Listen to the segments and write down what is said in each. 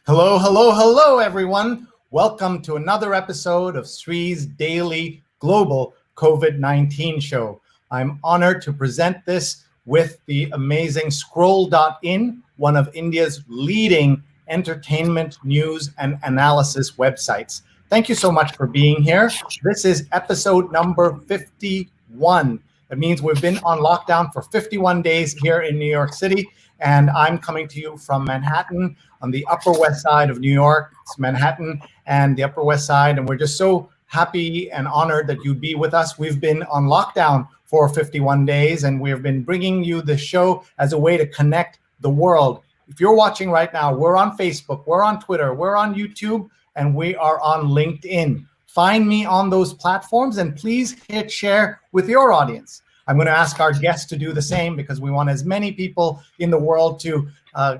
Hello, hello, hello, everyone. Welcome to another episode of Sree's daily global COVID-19 show. I'm honored to present this with the amazing Scroll.in, one of India's leading entertainment, news, and analysis websites. Thank you so much for being here. This is episode number 51. That means we've been on lockdown for 51 days here in New York City, and I'm coming to you from Manhattan on the Upper West Side of New York. It's Manhattan and the Upper West Side, and we're just so happy and honored that you'd be with us. We've been on lockdown for 51 days, and we've been bringing you the show as a way to connect the world. If you're watching right now, we're on Facebook, we're on Twitter, we're on YouTube, and we are on LinkedIn. Find me on those platforms and please hit share with your audience. I'm going to ask our guests to do the same because we want as many people in the world to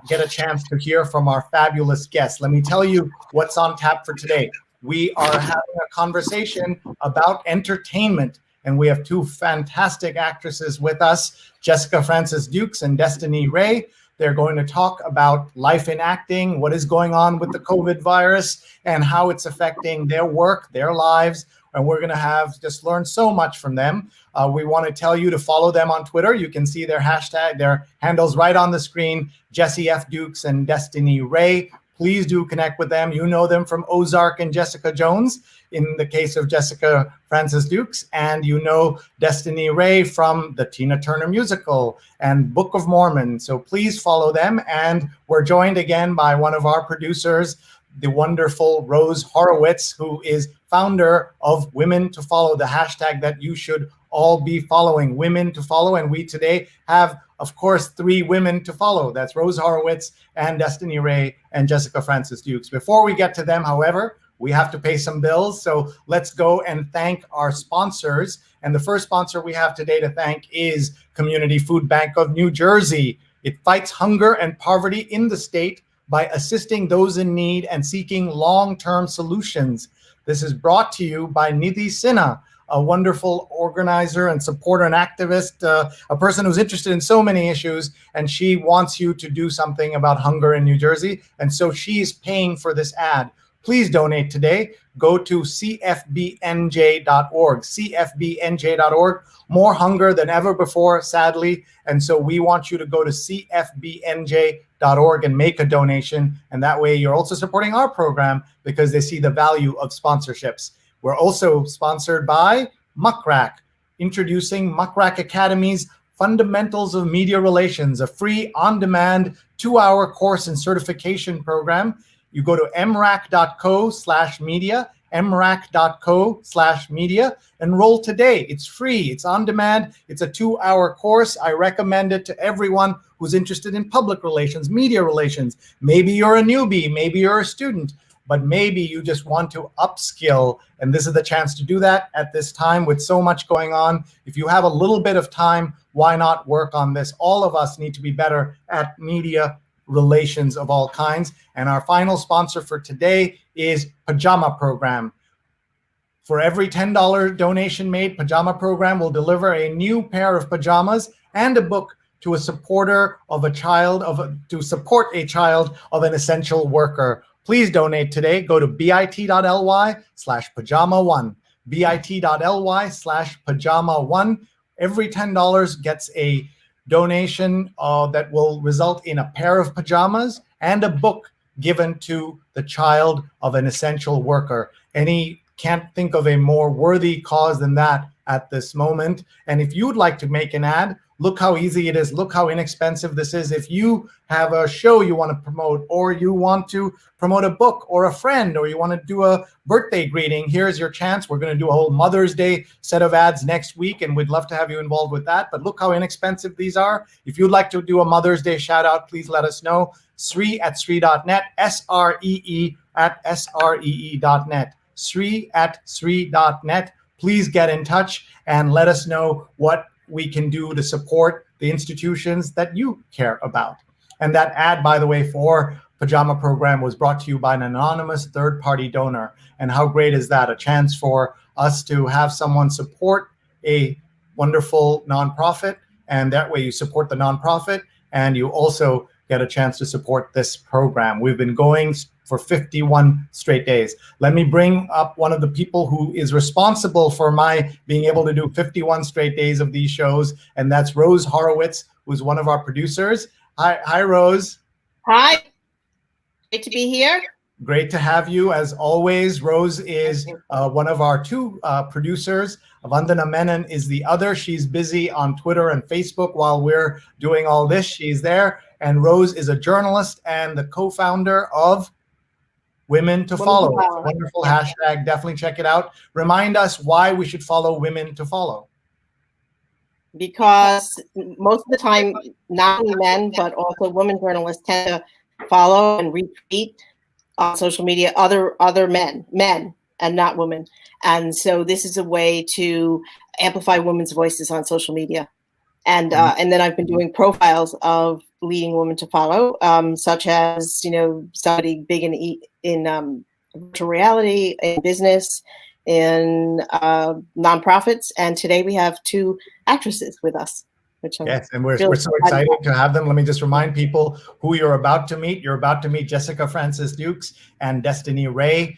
get a chance to hear from our fabulous guests. Let me tell you what's on tap for today. We are having a conversation about entertainment, and we have two fantastic actresses with us, Jessica Francis Dukes and Destinee Rea. They're going to talk about life in acting, what is going on with the COVID virus, and how it's affecting their work, their lives. And we're going to have just learned so much from them. We want to tell you to follow them on Twitter. You can see their hashtag, their handles right on the screen, Jessie F. Dukes and Destinee Rea. Please do connect with them. You know them from Ozark and Jessica Jones, in the case of Jessica Francis Dukes, and you know Destinee Rea from the Tina Turner musical and Book of Mormon. So please follow them. And we're joined again by one of our producers, the wonderful Rose Horowittz, who is founder of Women to Follow, the hashtag that you should all be following, Women to Follow. And we today have, of course, three women to follow. That's Rose Horowittz and Destinee Rea and Jessica Francis Dukes. Before we get to them, however, we have to pay some bills. So let's go and thank our sponsors. And the first sponsor we have today to thank is Community Food Bank of New Jersey. It fights hunger and poverty in the state by assisting those in need and seeking long-term solutions. This is brought to you by Nidhi Sinha, a wonderful organizer and supporter and activist, a person who's interested in so many issues, and she wants you to do something about hunger in New Jersey. And so she's paying for this ad. Please donate today. Go to cfbnj.org, cfbnj.org. More hunger than ever before, sadly. And so we want you to go to cfbnj.org and make a donation. And that way you're also supporting our program because they see the value of sponsorships. We're also sponsored by Muckrack, introducing Muckrack Academy's Fundamentals of Media Relations, a free on-demand 2-hour course and certification program. You go to mrac.co/media, mrac.co/media, enroll today. It's free, it's on demand, it's a 2-hour course. I recommend it to everyone who's interested in public relations, media relations. Maybe you're a newbie, maybe you're a student, but maybe you just want to upskill, and this is the chance to do that at this time with so much going on. If you have a little bit of time, why not work on this? All of us need to be better at media relations of all kinds. And our final sponsor for today is Pajama Program. For every $10 donation made, Pajama Program will deliver a new pair of pajamas and a book to a supporter of a child to support a child of an essential worker. Please donate today. Go to bit.ly/pajama1, bit.ly/pajama1. Every $10 gets a donation that will result in a pair of pajamas and a book given to the child of an essential worker. Can't think of a more worthy cause than that at this moment. And if you'd like to make an ad, look how easy it is. Look how inexpensive this is. If you have a show you want to promote, or you want to promote a book or a friend, or you want to do a birthday greeting, here's your chance. We're going to do a whole Mother's Day set of ads next week, and we'd love to have you involved with that. But look how inexpensive these are. If you'd like to do a Mother's Day shout out, please let us know. Sree@sree.net, SREE@sree.net, Sree@sree.net. Please get in touch and let us know what we can do to support the institutions that you care about. And that ad, by the way, for Pajama Program was brought to you by an anonymous third-party donor. And how great is that? A chance for us to have someone support a wonderful nonprofit, and that way you support the nonprofit and you also get a chance to support this program. We've been going for 51 straight days. Let me bring up one of the people who is responsible for my being able to do 51 straight days of these shows, and that's Rose Horowittz, who's one of our producers. Hi, Rose. Hi, great to be here. Great to have you, as always. Rose is one of our two producers. Vandana Menon is the other. She's busy on Twitter and Facebook while we're doing all this. She's there. And Rose is a journalist and the co-founder of Women to Follow. It's a wonderful hashtag. Definitely check it out. Remind us why we should follow Women to Follow. Because most of the time, not only men, but also women journalists tend to follow and retweet on social media other men and not women. And so this is a way to amplify women's voices on social media. And then I've been doing profiles of leading women to follow, such as, somebody big in virtual reality, in business, in nonprofits. And today we have two actresses with us. Yes, and we're so excited to have them. Let me just remind people who you're about to meet. You're about to meet Jessica Francis Dukes and Destinee Rea.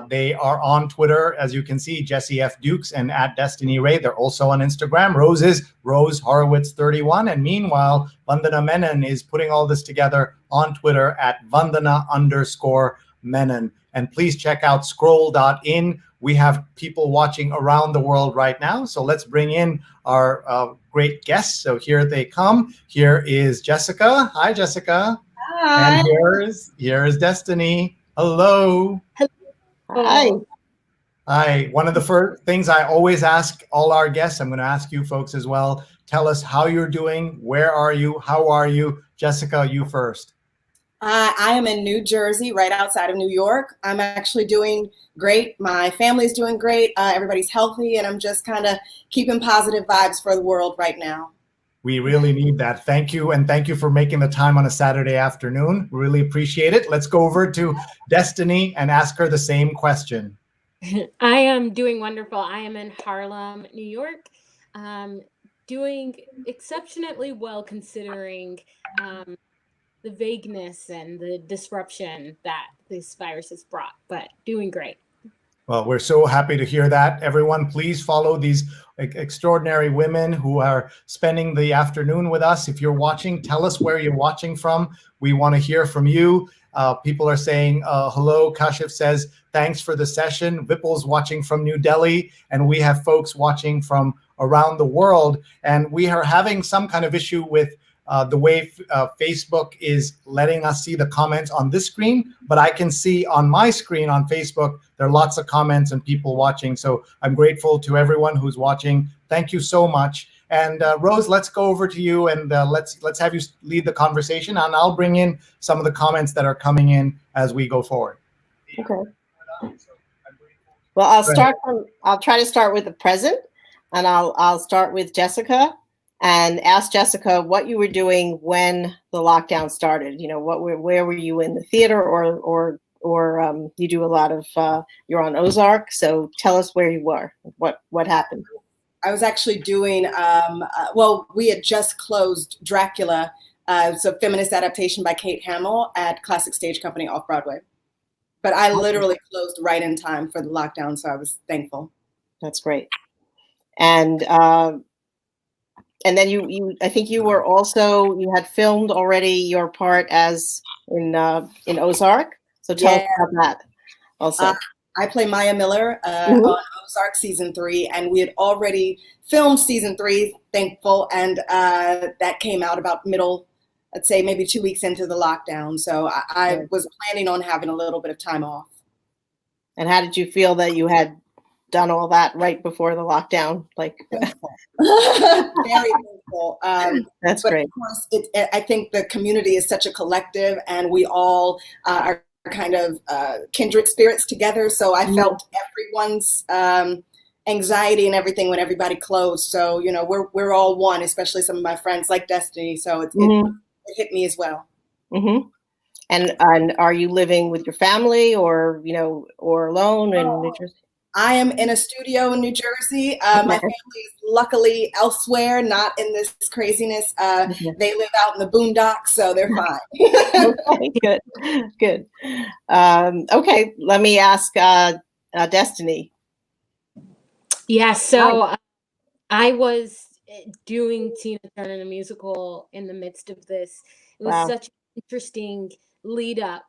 They are on Twitter, as you can see, Jessie F. Dukes and at Destinee Rea. They're also on Instagram. Rose is Rose Horowittz 31. And meanwhile, Vandana Menon is putting all this together on Twitter at Vandana_Menon. And please check out scroll.in. We have people watching around the world right now. So let's bring in our great guests. So here they come. Here is Jessica. Hi, Jessica. Hi. And here is Destinee. Hello. Hi. Hi. One of the first things I always ask all our guests, I'm going to ask you folks as well. Tell us how you're doing. Where are you? How are you? Jessica, you first. I am in New Jersey, right outside of New York. I'm actually doing great. My family's doing great. Everybody's healthy, and I'm just kind of keeping positive vibes for the world right now. We really need that. Thank you. And thank you for making the time on a Saturday afternoon. Really appreciate it. Let's go over to Destinee and ask her the same question. I am doing wonderful. I am in Harlem, New York, doing exceptionally well considering the vagueness and the disruption that this virus has brought, but doing great. Well, we're so happy to hear that. Everyone, please follow these extraordinary women who are spending the afternoon with us. If you're watching, tell us where you're watching from. We want to hear from you. People are saying hello. Kashif says, thanks for the session. Vipul's watching from New Delhi, and we have folks watching from around the world. And we are having some kind of issue with the way Facebook is letting us see the comments on this screen, but I can see on my screen on Facebook, there are lots of comments and people watching. So I'm grateful to everyone who's watching. Thank you so much. And Rose, let's go over to you and let's have you lead the conversation, and I'll bring in some of the comments that are coming in as we go forward. Okay. Well, I'll try to start with the present, and I'll start with Jessica. And ask Jessica what you were doing when the lockdown started. Where were you in the theater, or you do a lot of you're on Ozark. So tell us where you were. What happened? I was actually doing. We had just closed Dracula. It's a feminist adaptation by Kate Hamill at Classic Stage Company off Broadway. But I literally closed right in time for the lockdown, so I was thankful. That's great. And then you I think you had filmed already your part as in Ozark. So tell us about that also. I play Maya Miller on Ozark season 3, and we had already filmed season 3, thankful, and that came out about I'd say maybe 2 weeks into the lockdown. So I was planning on having a little bit of time off. And how did you feel that you had done all that right before the lockdown? Very thankful. That's great. Of course, I think the community is such a collective, and we all are kind of kindred spirits together. So I felt everyone's anxiety and everything when everybody closed. So we're all one, especially some of my friends like Destinee. So it hit me as well. Mm-hmm. And are you living with your family or alone in New Jersey? I am in a studio in New Jersey. My family is luckily elsewhere, not in this craziness. They live out in the boondocks, so they're fine. Okay, good. Okay, let me ask Destinee. Yeah, so I was doing Tina Turner the musical in the midst of this. It was such an interesting lead up.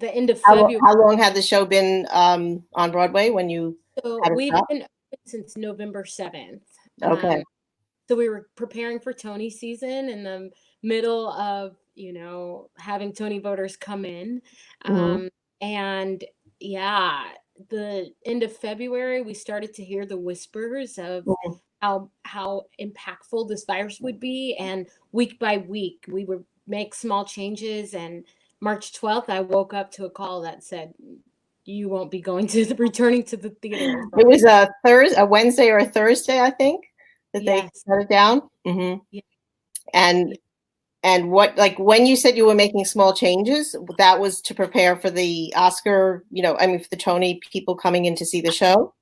The end of February. How long had the show been on Broadway when you had we've stop? been open since November 7th. Okay. So we were preparing for Tony season in the middle of, having Tony voters come in. And yeah, the end of February, we started to hear the whispers of how impactful this virus would be. And week by week, we would make small changes. And March 12th, I woke up to a call that said, you won't be returning to the theater. It was a Wednesday or a Thursday, I think, that they shut it down. Yeah. And what, like, when you said you were making small changes, that was to prepare for the Oscar, for the Tony people coming in to see the show?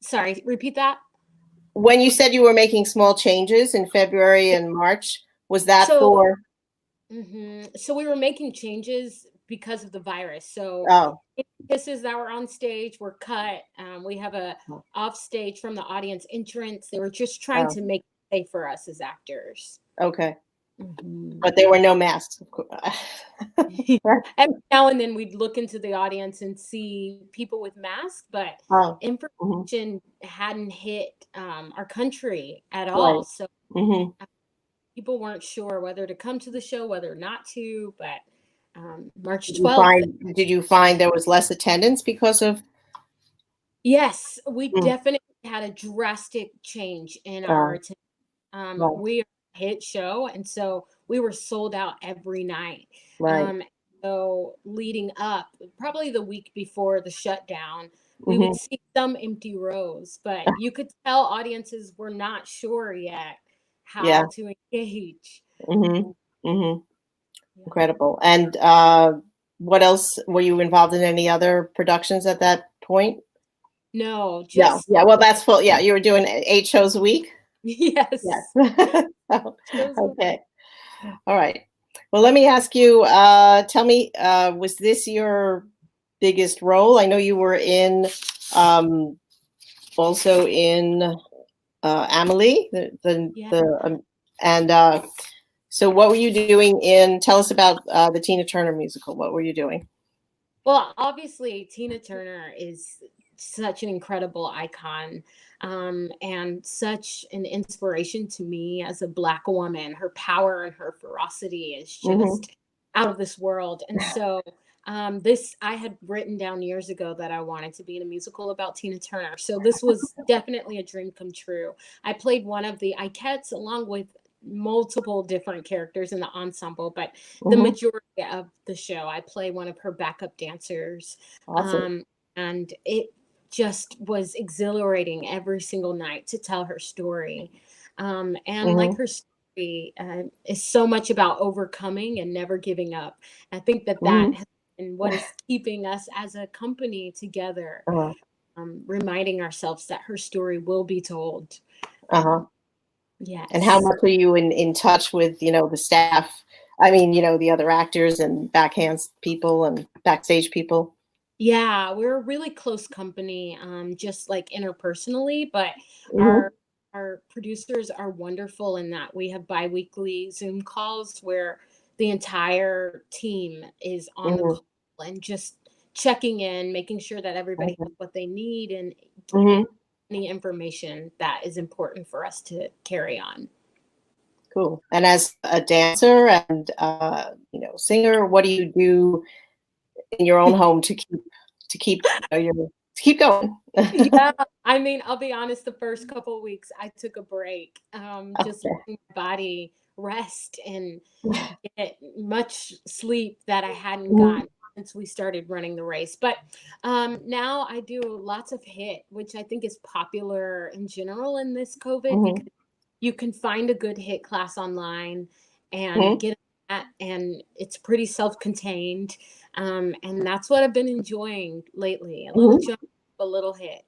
Sorry, repeat that. When you said you were making small changes in February and March, was that for? So we were making changes because of the virus. So kisses that were on stage were cut. We have a off stage from the audience entrance. They were just trying to make it safe for us as actors. Okay. But there were no masks. Every now and then we'd look into the audience and see people with masks, but information hadn't hit our country at all. Right. So people weren't sure whether to come to the show, whether not to, but March 12th. Did you find there was less attendance because of? Yes, we definitely had a drastic change in our attendance. We are a hit show, and so we were sold out every night. Right. So leading up, probably the week before the shutdown, we would see some empty rows, but you could tell audiences were not sure yet how to engage. Incredible. And what else? Were you involved in any other productions at that point? No, just well, that's full. Yeah, you were doing 8 shows a week. Yes. Okay. All right. Well, let me ask you. Tell me, was this your biggest role? I know you were in, also in Amélie. So what were you doing tell us about the Tina Turner musical. What were you doing? Well, obviously, Tina Turner is such an incredible icon and such an inspiration to me as a Black woman. Her power and her ferocity is just out of this world. And so I had written down years ago that I wanted to be in a musical about Tina Turner. So this was definitely a dream come true. I played one of the Ikettes along with multiple different characters in the ensemble, but the majority of the show, I play one of her backup dancers. Awesome. And it just was exhilarating every single night to tell her story. Like her story is so much about overcoming and never giving up. I think that has been what is keeping us as a company together, reminding ourselves that her story will be told. Yeah. And how much are you in touch with, the staff? I mean, the other actors and backhand people and backstage people? Yeah, we're a really close company, just like interpersonally, but our producers are wonderful in that we have bi-weekly Zoom calls where the entire team is on the call and just checking in, making sure that everybody has what they need and any information that is important for us to carry on. Cool. And as a dancer and singer, what do you do in your own home to keep going? Yeah, I mean, I'll be honest, the first couple of weeks I took a break, just letting my body rest and get much sleep that I hadn't gotten since we started running the race. But now I do lots of HIIT, which I think is popular in general in this COVID because you can find a good HIIT class online and get that, and it's pretty self-contained. And that's what I've been enjoying lately. A little jump, a little hit.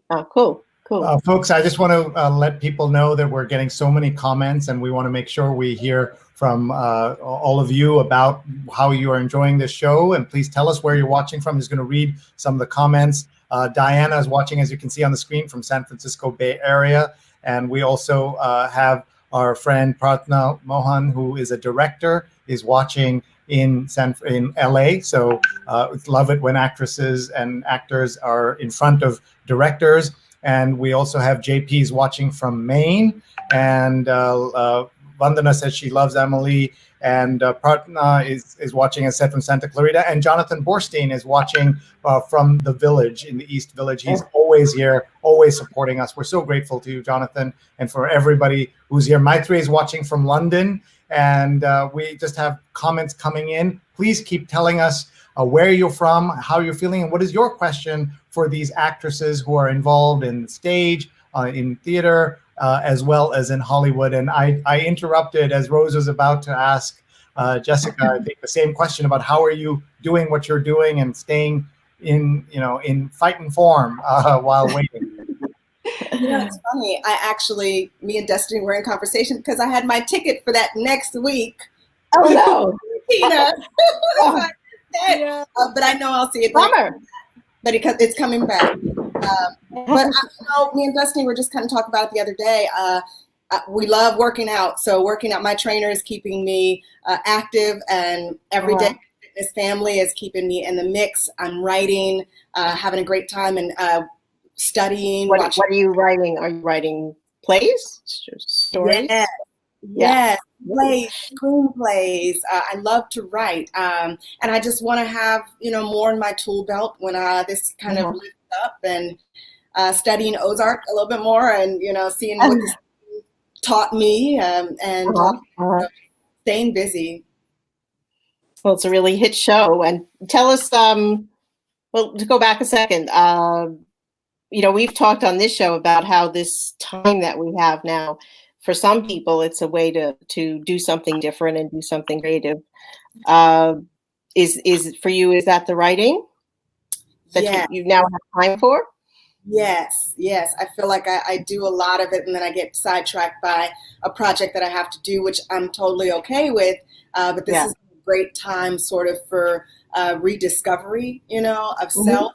Oh, cool. Cool. Folks, I just want to let people know that we're getting so many comments, and we want to make sure we hear from all of you about how you are enjoying this show. And please tell us where you're watching from. I'm just going to read some of the comments. Diana is watching, as you can see on the screen, from San Francisco Bay Area. And we also have our friend Pratna Mohan, who is a director, is watching in LA. So love it when actresses and actors are in front of directors. And we also have JP's watching from Maine. And Vandana says she loves Amélie. And Pratna is watching, as said, from Santa Clarita. And Jonathan Borstein is watching from the Village, in the East Village. He's always here, always supporting us. We're so grateful to you, Jonathan, and for everybody who's here. Maitri is watching from London. And we just have comments coming in. Please keep telling us where you're from, how you're feeling, and what is your question for these actresses who are involved in the stage, in theater, as well as in Hollywood. And I interrupted as Rose was about to ask Jessica, I think, the same question about how are you doing what you're doing and staying in fighting form while waiting. It's funny. Me and Destinee were in conversation because I had my ticket for that next week. Oh no, Tina. Yeah. But I know I'll see it. Bummer. But it's coming back. But me and Destinee were just kind of talking about it the other day. We love working out. So working out, my trainer is keeping me active, and every day fitness family is keeping me in the mix. I'm writing, having a great time, and studying. What are you writing? Are you writing plays? Stories? Yes. Plays, screenplays. I love to write. And I just want to have, more in my tool belt when this kind of lifts up, and studying Ozark a little bit more, and, seeing what this taught me, and staying busy. Well, it's a really hit show. And tell us, to go back a second, we've talked on this show about how this time that we have now, for some people, it's a way to do something different and do something creative. Is for you, is that the writing that you now have time for? Yes. I feel like I do a lot of it, and then I get sidetracked by a project that I have to do, which I'm totally okay with. But this is a great time sort of for rediscovery, of self.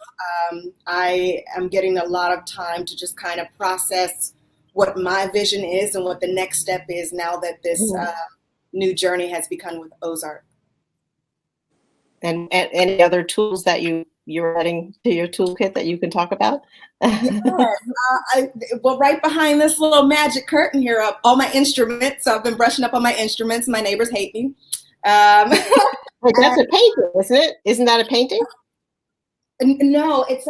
I am getting a lot of time to just kind of process what my vision is and what the next step is now that this new journey has begun with Ozark. And any other tools that you're adding to your toolkit that you can talk about? Right behind this little magic curtain here, all my instruments. So I've been brushing up on my instruments. My neighbors hate me. Wait, that's a painting, isn't it? Isn't that a painting? No, it's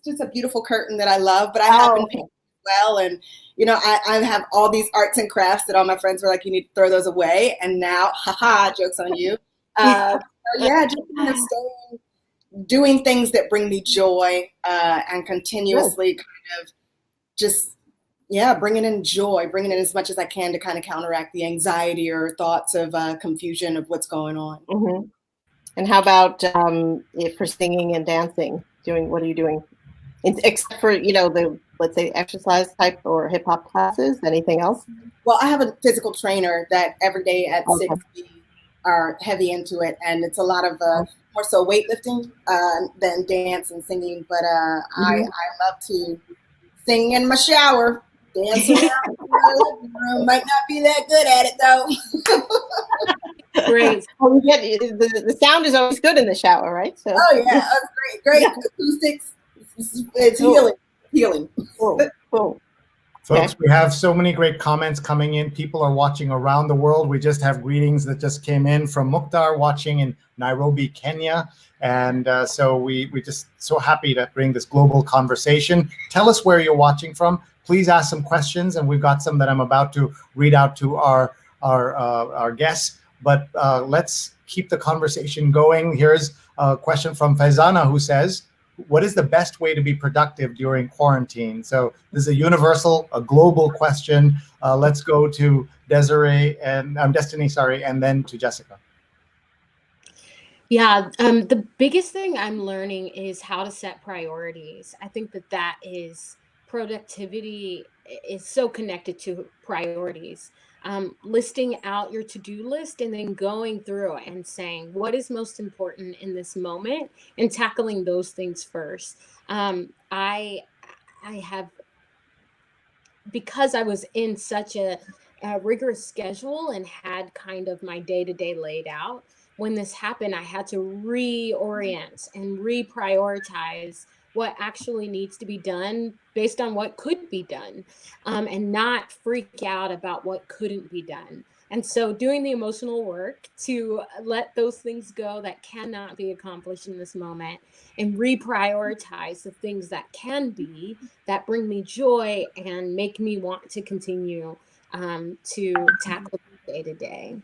just a beautiful curtain that I love, but I have been painting well. And, I have all these arts and crafts that all my friends were like, you need to throw those away. And now, joke's on you. Just kind of staying, doing things that bring me joy, and continuously kind of just, bringing in joy, bringing in as much as I can to kind of counteract the anxiety or thoughts of confusion of what's going on. Mm-hmm. And how about for singing and dancing? What are you doing? Except for, the, let's say, exercise type or hip hop classes, anything else? Well, I have a physical trainer that every day at 6 are heavy into it. And it's a lot of more so weightlifting than dance and singing. But I love to sing in my shower, dance around the living room. Might not be that good at it, though. Great. Well, the sound is always good in the shower, right? So. Oh, yeah. That's great. Acoustics. It's healing. Cool. Folks, we have so many great comments coming in. People are watching around the world. We just have greetings that just came in from Mukhtar, watching in Nairobi, Kenya. And so we just so happy to bring this global conversation. Tell us where you're watching from. Please ask some questions, and we've got some that I'm about to read out to our guests. But let's keep the conversation going. Here's a question from Faizana, who says, what is the best way to be productive during quarantine? So this is a universal, a global question. Let's go to Destinee, sorry, and then to Jessica. Yeah, the biggest thing I'm learning is how to set priorities. I think that is productivity is so connected to priorities. Listing out your to-do list and then going through and saying what is most important in this moment and tackling those things first. I have, because I was in such a rigorous schedule and had kind of my day-to-day laid out, when this happened, I had to reorient and reprioritize what actually needs to be done based on what could be done, and not freak out about what couldn't be done. And so doing the emotional work to let those things go that cannot be accomplished in this moment and reprioritize the things that can be, that bring me joy and make me want to continue to tackle day to day.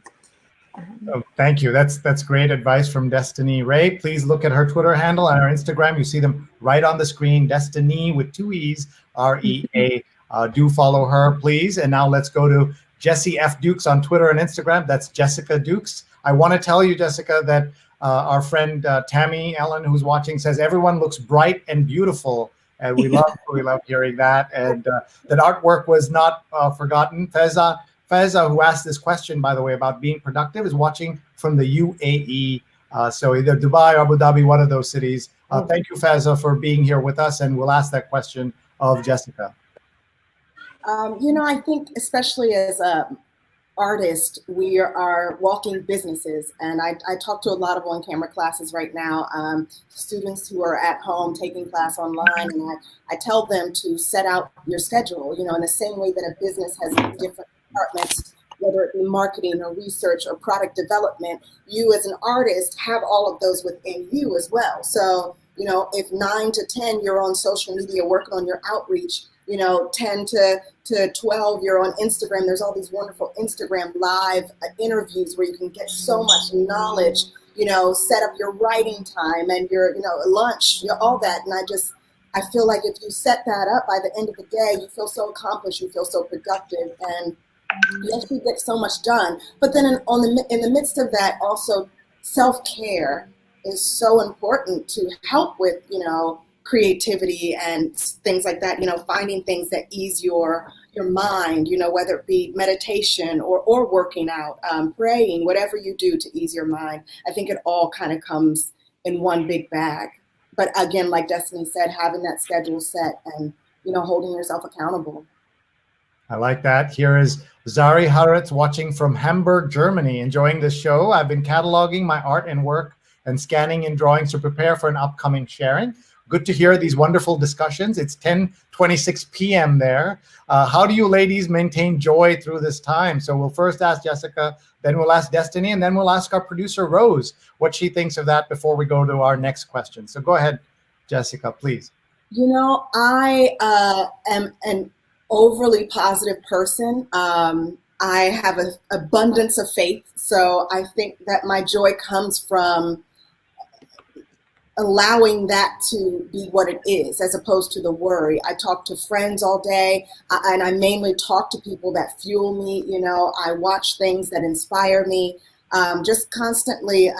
Oh, thank you. That's great advice from Destinee Rea. Please look at her Twitter handle and her Instagram. You see them right on the screen. Destinee with 2 E's, REA. Do follow her, please. And now let's go to Jessie F. Dukes on Twitter and Instagram. That's Jessica Dukes. I want to tell you, Jessica, that our friend Tammy Ellen, who's watching, says everyone looks bright and beautiful. And we love hearing that. And that artwork was not forgotten. Feza, who asked this question, by the way, about being productive, is watching from the UAE. So either Dubai or Abu Dhabi, one of those cities. Thank you, Feza, for being here with us. And we'll ask that question of Jessica. I think especially as an artist, we are walking businesses. And I talk to a lot of on-camera classes right now, students who are at home taking class online. And I tell them to set out your schedule, in the same way that a business has different departments, whether it be marketing or research or product development. You as an artist have all of those within you as well. So, if 9 to 10, you're on social media working on your outreach, 10 to 12, you're on Instagram. There's all these wonderful Instagram live interviews where you can get so much knowledge, set up your writing time and your, lunch, all that. And I feel like if you set that up, by the end of the day, you feel so accomplished, you feel so productive, and yes, you get so much done. But then in the midst of that, also self-care is so important to help with, creativity and things like that, finding things that ease your mind, whether it be meditation or working out, praying, whatever you do to ease your mind. I think it all kind of comes in one big bag. But again, like Destinee said, having that schedule set and, holding yourself accountable. I like that. Here is Zari Horowittz watching from Hamburg, Germany, enjoying this show. I've been cataloging my art and work and scanning in drawings to prepare for an upcoming sharing. Good to hear these wonderful discussions. It's 10:26 p.m. there. How do you ladies maintain joy through this time? So we'll first ask Jessica, then we'll ask Destinee, and then we'll ask our producer, Rose, what she thinks of that before we go to our next question. So go ahead, Jessica, please. I am an overly positive person. I have an abundance of faith. So I think that my joy comes from allowing that to be what it is, as opposed to the worry. I talk to friends all day, and I mainly talk to people that fuel me. I watch things that inspire me, just constantly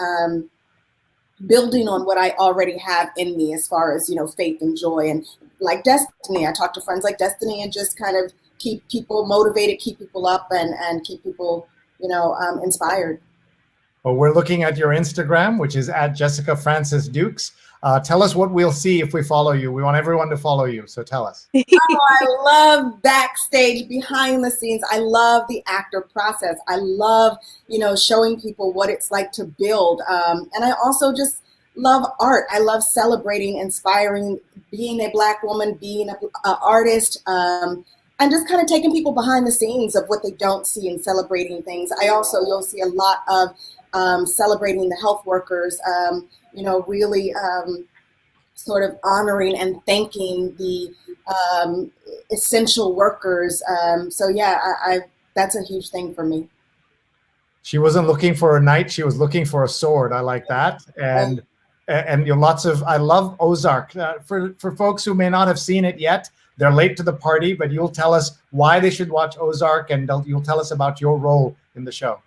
building on what I already have in me as far as, faith and joy. And like Destinee, I talk to friends like Destinee and just kind of keep people motivated, keep people up, and keep people, inspired. Well, we're looking at your Instagram, which is at Jessica Francis Dukes. Tell us what we'll see if we follow you. We want everyone to follow you, so tell us. I love backstage, behind the scenes. I love the actor process. I love, showing people what it's like to build. And I also just love art. I love celebrating, inspiring, being a Black woman, being an artist, and just kind of taking people behind the scenes of what they don't see and celebrating things. You'll see a lot of celebrating the health workers, really sort of honoring and thanking the essential workers. So yeah, that's a huge thing for me. She wasn't looking for a knight, she was looking for a sword. I like that. And and you know, lots of, I love Ozark. For folks who may not have seen it yet, they're late to the party, but you'll tell us why they should watch Ozark, and you'll tell us about your role in the show.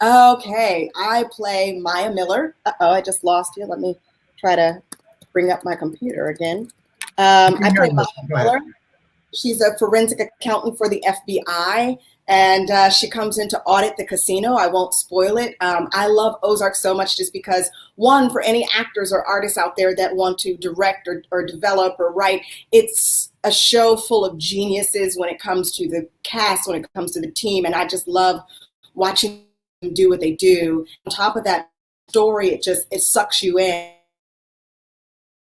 Okay, I play Maya Miller. Uh-oh, I just lost you. Let me try to bring up my computer again. I play Maya Miller. She's a forensic accountant for the FBI, and she comes in to audit the casino. I won't spoil it. I love Ozark so much just because, one, for any actors or artists out there that want to direct or develop or write, it's a show full of geniuses when it comes to the cast, when it comes to the team, and I just love watching them do what they do. On top of that story, it sucks you in.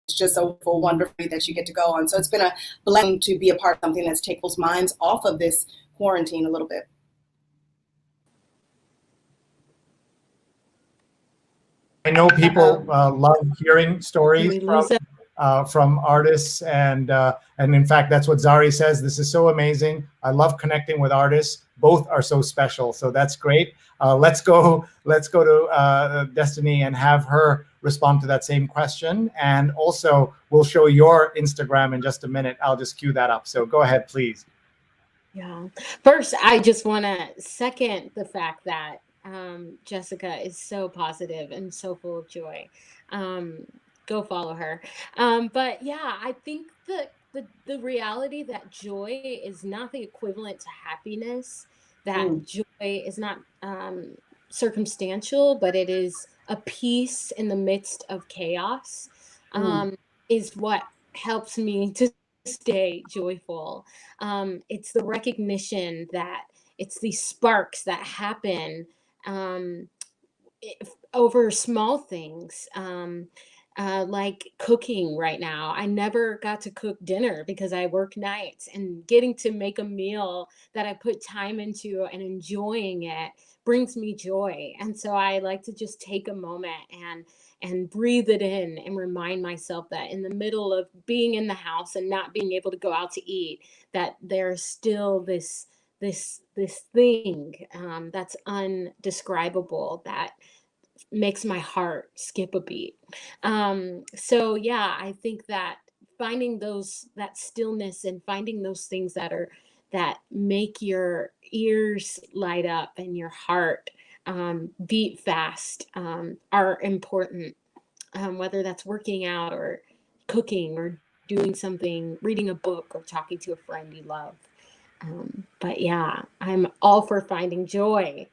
It's just so wonderful that you get to go on. So it's been a blessing to be a part of something that's taken people's minds off of this quarantine a little bit. I know people love hearing stories from artists, and in fact, that's what Zari says. This is so amazing. I love connecting with artists. Both are so special, so that's great. Let's go to Destinee and have her respond to that same question. And also, we'll show your Instagram in just a minute. I'll just cue that up. So go ahead, please. Yeah. First, I just want to second the fact that Jessica is so positive and so full of joy. Go follow her. But yeah, I think that the reality that joy is not the equivalent to happiness, that joy is not circumstantial, but it is a peace in the midst of chaos, is what helps me to stay joyful. It's the recognition that it's these sparks that happen over small things. Like cooking right now. I never got to cook dinner because I work nights, and getting to make a meal that I put time into and enjoying it brings me joy. And so I like to just take a moment and breathe it in and remind myself that in the middle of being in the house and not being able to go out to eat, that there's still this thing that's undescribable that makes my heart skip a beat. So yeah, I think that finding that stillness and finding those things that make your ears light up and your heart beat fast are important, whether that's working out or cooking or doing something, reading a book or talking to a friend you love. But yeah, I'm all for finding joy.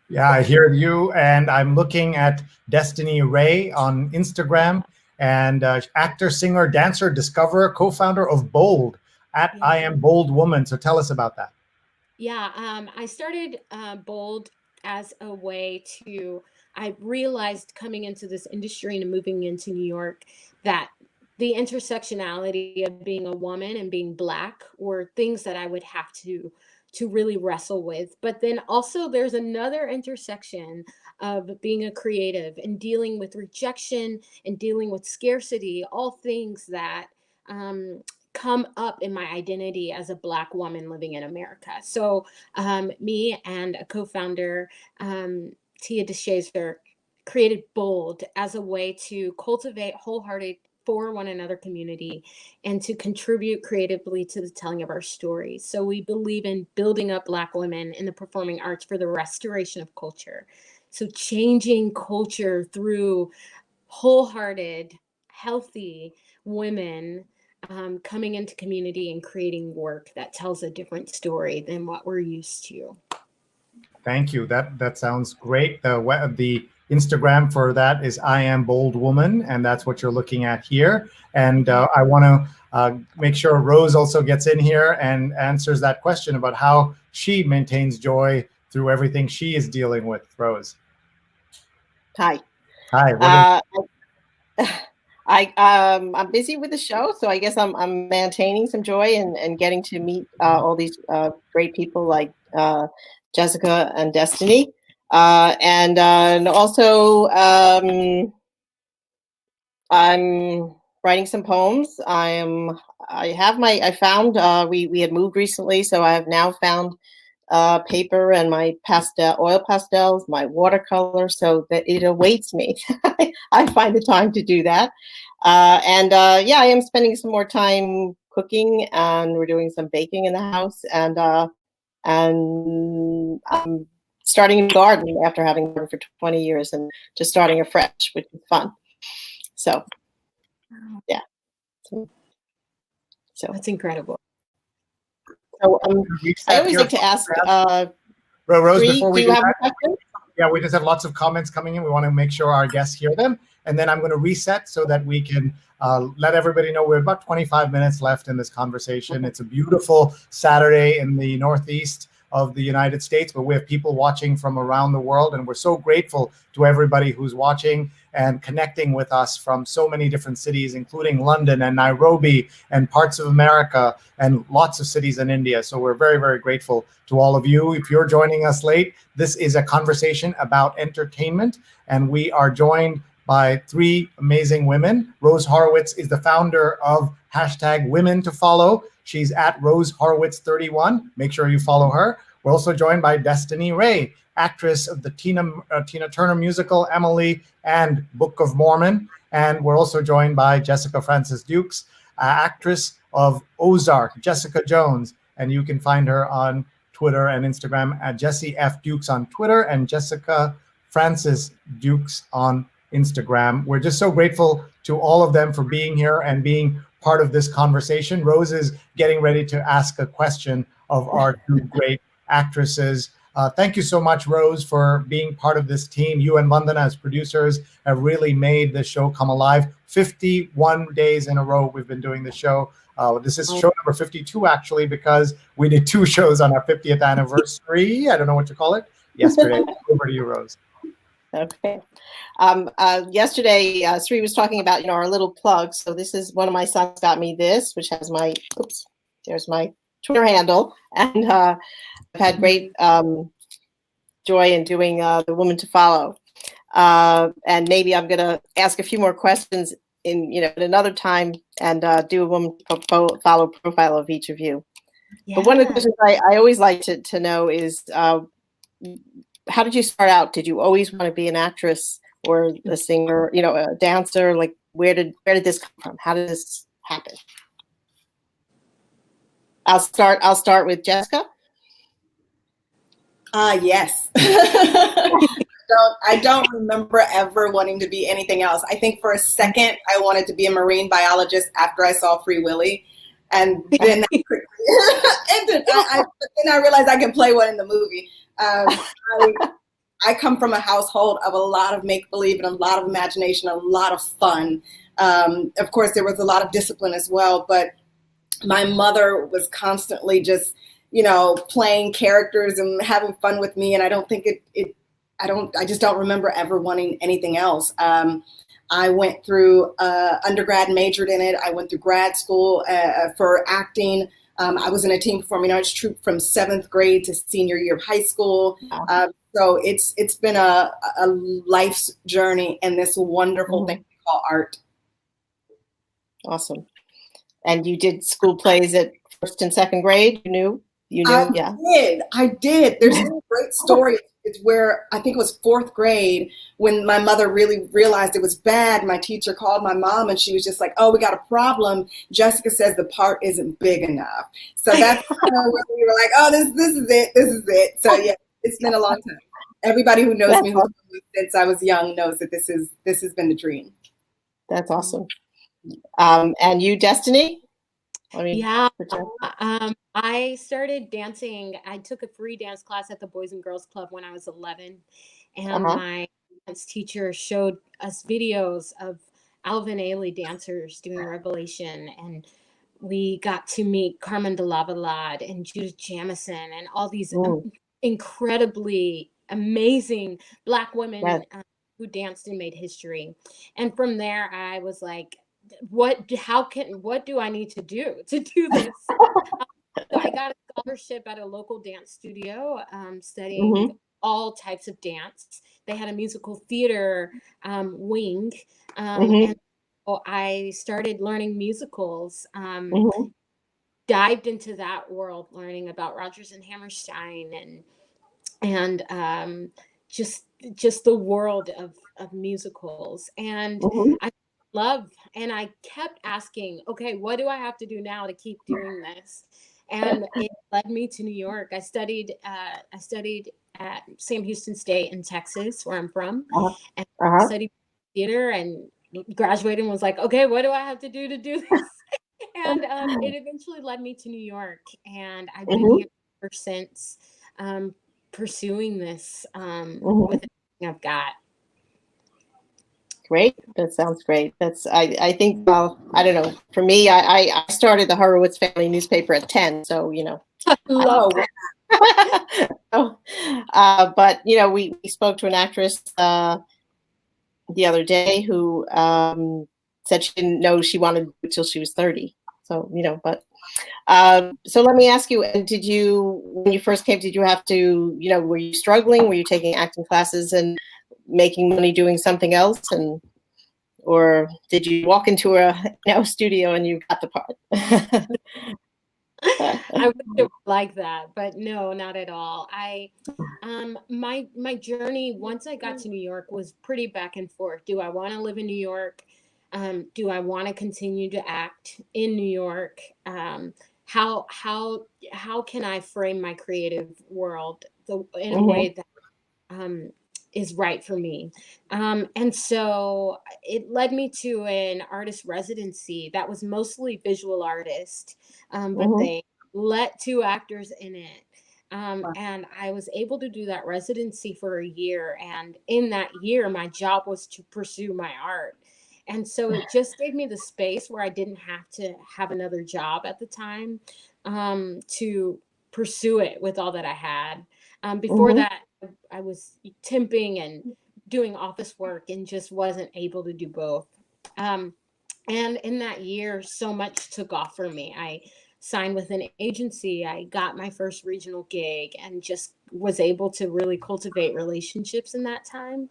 Yeah, I hear you, and I'm looking at Destinee Rea on Instagram, and actor, singer, dancer, discoverer, co-founder of Bold at I Am Bold Woman. So tell us about that. Yeah, I started Bold as a way I realized coming into this industry and moving into New York that the intersectionality of being a woman and being Black were things that I would have to really wrestle with. But then also there's another intersection of being a creative and dealing with rejection and dealing with scarcity, all things that come up in my identity as a Black woman living in America. So me and a co-founder, Tia DeShazer, created Bold as a way to cultivate wholehearted for one another community and to contribute creatively to the telling of our stories. So we believe in building up Black women in the performing arts for the restoration of culture. So changing culture through wholehearted, healthy women coming into community and creating work that tells a different story than what we're used to. Thank you. That sounds great. The Instagram for that is I Am Bold Woman, and that's what you're looking at here. And I want to make sure Rose also gets in here and answers that question about how she maintains joy through everything she is dealing with. Rose. Hi. Hi. I'm busy with the show, so I guess I'm maintaining some joy and getting to meet all these great people like Jessica and Destinee. And also, I'm writing some poems. We had moved recently, so I have now found paper and my oil pastels, my watercolor, so that it awaits me. I find the time to do that. Yeah, I am spending some more time cooking, and we're doing some baking in the house, and I'm starting a garden after having gardened for 20 years and just starting afresh, which is fun. So, yeah. So That's incredible. So I always like to ask, Rose, Sree, before we do do you have a that, question? yeah, we just have lots of comments coming in. We want to make sure our guests hear them. And then I'm going to reset so that we can let everybody know we're about 25 minutes left in this conversation. It's a beautiful Saturday in the Northeast of the United States, but we have people watching from around the world, and we're so grateful to everybody who's watching and connecting with us from so many different cities, including London and Nairobi and parts of America and lots of cities in India. So we're very, very grateful to all of you. If you're joining us late, this is a conversation about entertainment, and we are joined by three amazing women. Rose Horowittz is the founder of #WomenToFollow. She's at Rose Horowittz 31. Make sure you follow her. We're also joined by Destinee Rea, actress of the Tina Turner musical Amélie and Book of Mormon. And we're also joined by Jessica Francis Dukes, actress of Ozark, Jessica Jones. And you can find her on Twitter and Instagram at Jessie F. Dukes on Twitter and Jessica Francis Dukes on Instagram. We're just so grateful to all of them for being here and being part of this conversation. Rose is getting ready to ask a question of our two great actresses. Thank you so much, Rose, for being part of this team. You and Vandana as producers have really made the show come alive. 51 days in a row we've been doing the show. This is show number 52, actually, because we did two shows on our 50th anniversary. I don't know what to call it. Yesterday. Over to you, Rose. Okay. Yesterday, Sree was talking about, our little plug. So this is one of my sons got me this, which has my, there's my Twitter handle. And I've had great joy in doing the Woman to Follow. And maybe I'm going to ask a few more questions at another time and do a Woman to Follow profile of each of you. Yeah. But one of the questions I always like to know is, how did you start out? Did you always want to be an actress or a singer, a dancer? Like, where did this come from? How did this happen? I'll start with Jessica. Yes. I don't remember ever wanting to be anything else. I think for a second I wanted to be a marine biologist after I saw Free Willy, and then that quickly ended. But then I realized I can play one in the movie. I come from a household of a lot of make-believe and a lot of imagination, a lot of fun. Of course, there was a lot of discipline as well, but my mother was constantly just, playing characters and having fun with me. And I don't think I just don't remember ever wanting anything else. I went through undergrad, majored in it. I went through grad school for acting. I was in a teen performing arts troupe from 7th grade to senior year of high school. So it's been a life's journey in this wonderful thing we call art. And you did school plays at 1st and 2nd grade? You knew? I did. There's a great story. It's where I think it was 4th grade when my mother really realized it was bad. My teacher called my mom and she was just like, "Oh, we got a problem. Jessica says the part isn't big enough." So that's when we were like, "Oh, this is it. This is it." So yeah, it's been a long time. Everybody who knows me since I was young knows that this has been the dream. That's awesome. And you, Destinee? I started dancing. I took a free dance class at the Boys and Girls Club when I was 11. And my dance teacher showed us videos of Alvin Ailey dancers doing Revelation. And we got to meet Carmen de Lavalade and Judith Jamison and all these incredibly amazing Black women who danced and made history. And from there, I was like, what do I need to do this? So I got a scholarship at a local dance studio, studying all types of dance. They had a musical theater wing, and so I started learning musicals. dived into that world, learning about Rodgers and Hammerstein and just the world of musicals. And Mhm. I love, and I kept asking, okay, what do I have to do now to keep doing this? And it led me to New York. I studied at Sam Houston State in Texas, where I'm from, Uh-huh. and Uh-huh. studied theater, and graduated and was like, okay, what do I have to do this? And it eventually led me to New York, and I've been Mhm. here ever since, pursuing this Mhm. with everything I've got. Great. That sounds great. I think, well, I don't know. For me, I started the Horowittz family newspaper at 10. So, you know, Love Oh, that. so, but, you know, we spoke to an actress the other day who said she didn't know she wanted to do it till she was 30. So, you know, but so let me ask you, did you, when you first came, did you have to, you know, were you struggling? Were you taking acting classes and making money doing something else? Or did you walk into a studio and you got the part? I wish it was like that, but no, not at all. My journey once I got to New York was pretty back and forth. Do I want to live in New York? Do I want to continue to act in New York? How can I frame my creative world in a way that is right for me? And so it led me to an artist residency that was mostly visual artist, but they let 2 actors in it. And I was able to do that residency for a year. And in that year, my job was to pursue my art. And so it just gave me the space where I didn't have to have another job at the time, to pursue it with all that I had. Before that, I was temping and doing office work and just wasn't able to do both. And in that year, so much took off for me. I signed with an agency. I got my first regional gig and just was able to really cultivate relationships in that time.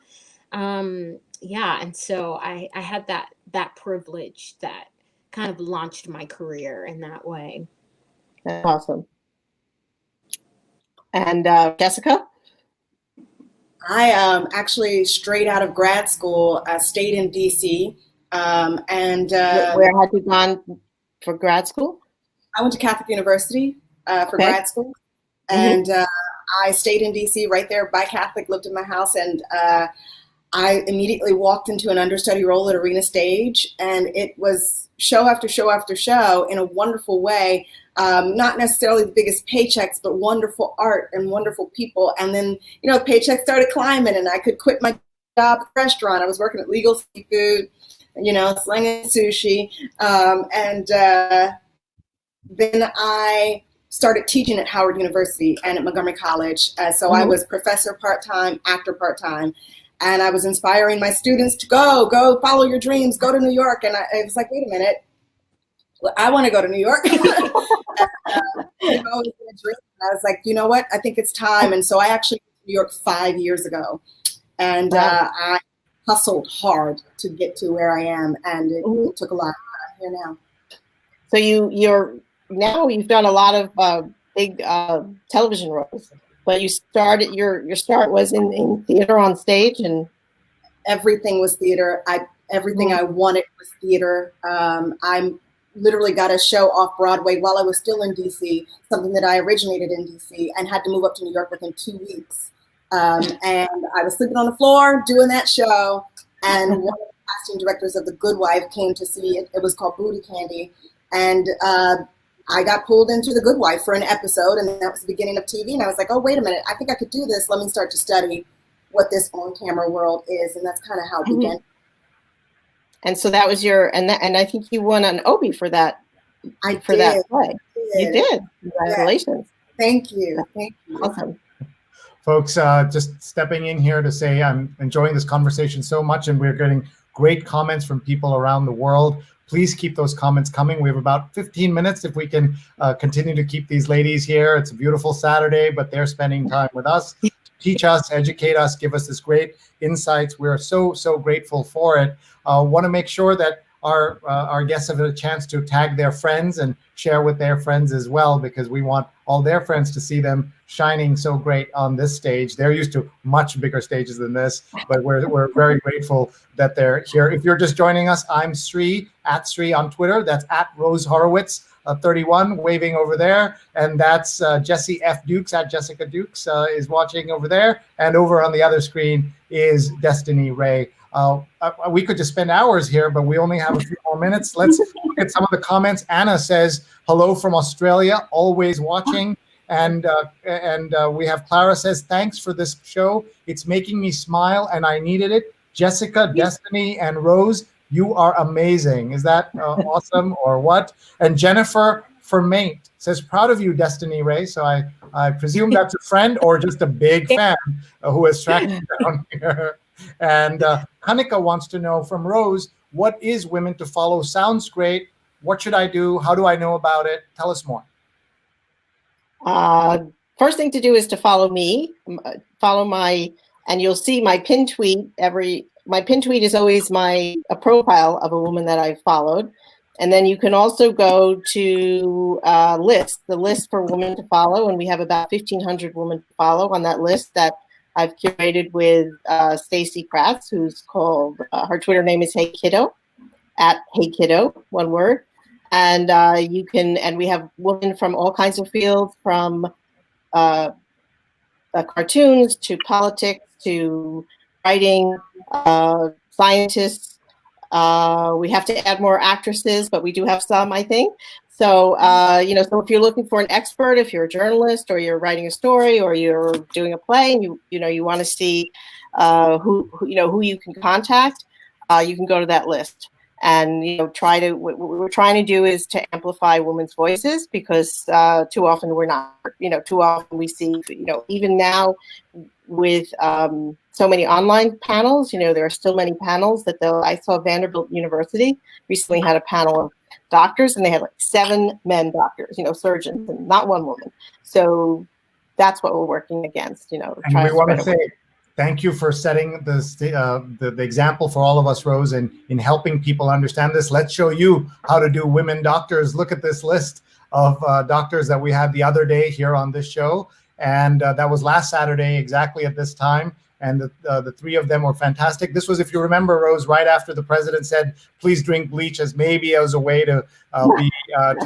Yeah, and so I had that privilege that kind of launched my career in that way. That's awesome. And Jessica? I actually straight out of grad school, stayed in DC, and Where had you gone for grad school? I went to Catholic University for grad school, and I stayed in DC right there by Catholic, lived in my house, and I immediately walked into an understudy role at Arena Stage, and it was show after show after show in a wonderful way. Not necessarily the biggest paychecks, but wonderful art and wonderful people. And then, you know, paychecks started climbing, and I could quit my job at the restaurant. I was working at Legal Seafood, you know, slinging sushi. And then I started teaching at Howard University and at Montgomery College. So I was professor part-time, actor part-time. And I was inspiring my students to go follow your dreams, go to New York. And I was like, wait a minute, I want to go to New York. I was like, you know what? I think it's time. And so I actually went to New York 5 years ago. And I hustled hard to get to where I am. And it took a lot. I'm here now. So you've done a lot of big television roles. But you started, your start was in theater on stage, and everything was theater. Everything I wanted was theater. I literally got a show off Broadway while I was still in DC, something that I originated in DC, and had to move up to New York within 2 weeks. And I was sleeping on the floor doing that show, and one of the casting directors of The Good Wife came to see it. It was called Booty Candy, and I got pulled into The Good Wife for an episode, and that was the beginning of TV. And I was like, oh, wait a minute, I think I could do this. Let me start to study what this on-camera world is. And that's kind of how it began. And so that was and I think you won an Obie for that. That play. You did. Congratulations. Yeah. Thank you. Thank you. Awesome. Folks, just stepping in here to say I'm enjoying this conversation so much, and we're getting great comments from people around the world. Please keep those comments coming. We have about 15 minutes if we can continue to keep these ladies here. It's a beautiful Saturday, but they're spending time with us to teach us, educate us, give us this great insights. We're so, so grateful for it. Want to make sure that our guests have a chance to tag their friends and share with their friends as well, because we want all their friends to see them shining so great on this stage. They're used to much bigger stages than this, but we're very grateful that they're here. If you're just joining us, I'm Sree, at Sree on Twitter. That's at Rose Horowittz 31, waving over there. And that's Jessie F. Dukes, at Jessica Dukes, is watching over there. And over on the other screen is Destinee Rea. We could just spend hours here, but we only have a few more minutes. Let's look at some of the comments. Anna says, hello from Australia, always watching. And we have Clara says, thanks for this show. It's making me smile and I needed it. Jessica, Destinee, and Rose, you are amazing. Is that awesome or what? And Jennifer Fermaint says, proud of you, Destinee Rea. So I presume that's a friend or just a big fan who has tracked you down here. And Kanika wants to know from Rose, what is Women to Follow? Sounds great. What should I do? How do I know about it? Tell us more. First thing to do is to follow me, and you'll see my pin tweet. My pin tweet is always a profile of a woman that I've followed. And then you can also go to the list for women to follow. And we have about 1,500 women to follow on that list that I've curated with Stacy Kratz, who's called, her Twitter name is Hey Kiddo, at Hey Kiddo, one word. And we have women from all kinds of fields, from cartoons to politics to writing, scientists. We have to add more actresses, but we do have some, I think. So, so if you're looking for an expert, if you're a journalist or you're writing a story or you're doing a play and you want to see who you can contact, you can go to that list. And what we're trying to do is to amplify women's voices, because too often we're not. Too often we see, even now with so many online panels, there are still many panels I saw Vanderbilt University recently had a panel of doctors, and they had like 7 men doctors, surgeons, and not one woman. So that's what we're working against. And we want to say thank you for setting the example for all of us, Rose, in helping people understand this. Let's show you how to do women doctors. Look at this list of doctors that we had the other day here on this show. And that was last Saturday, exactly at this time. And the 3 of them were fantastic. This was, if you remember, Rose, right after the president said, please drink bleach as a way to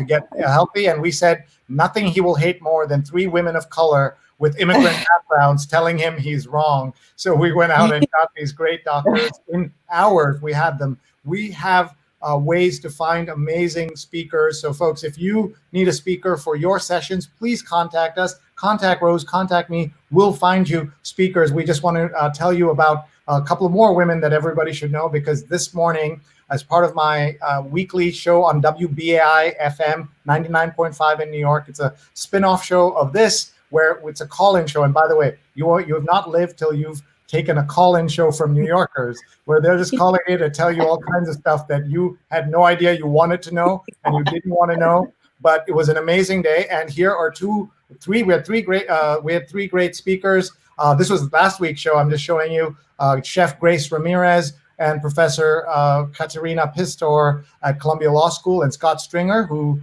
get healthy. And we said, nothing he will hate more than 3 women of color with immigrant backgrounds telling him he's wrong. So we went out and got these great doctors. In hours, we had them. We have ways to find amazing speakers. So folks, if you need a speaker for your sessions, please contact us. Contact Rose, contact me. We'll find you speakers. We just want to tell you about a couple of more women that everybody should know, because this morning, as part of my weekly show on WBAI FM 99.5 in New York, it's a spin-off show of this, where it's a call-in show. And by the way, you have not lived till you've taken a call-in show from New Yorkers, where they're just calling in to tell you all kinds of stuff that you had no idea you wanted to know and you didn't want to know. But it was an amazing day. And here are we had three great speakers. This was last week's show. I'm just showing you Chef Grace Ramirez and Professor Katerina Pistor at Columbia Law School, and Scott Stringer, who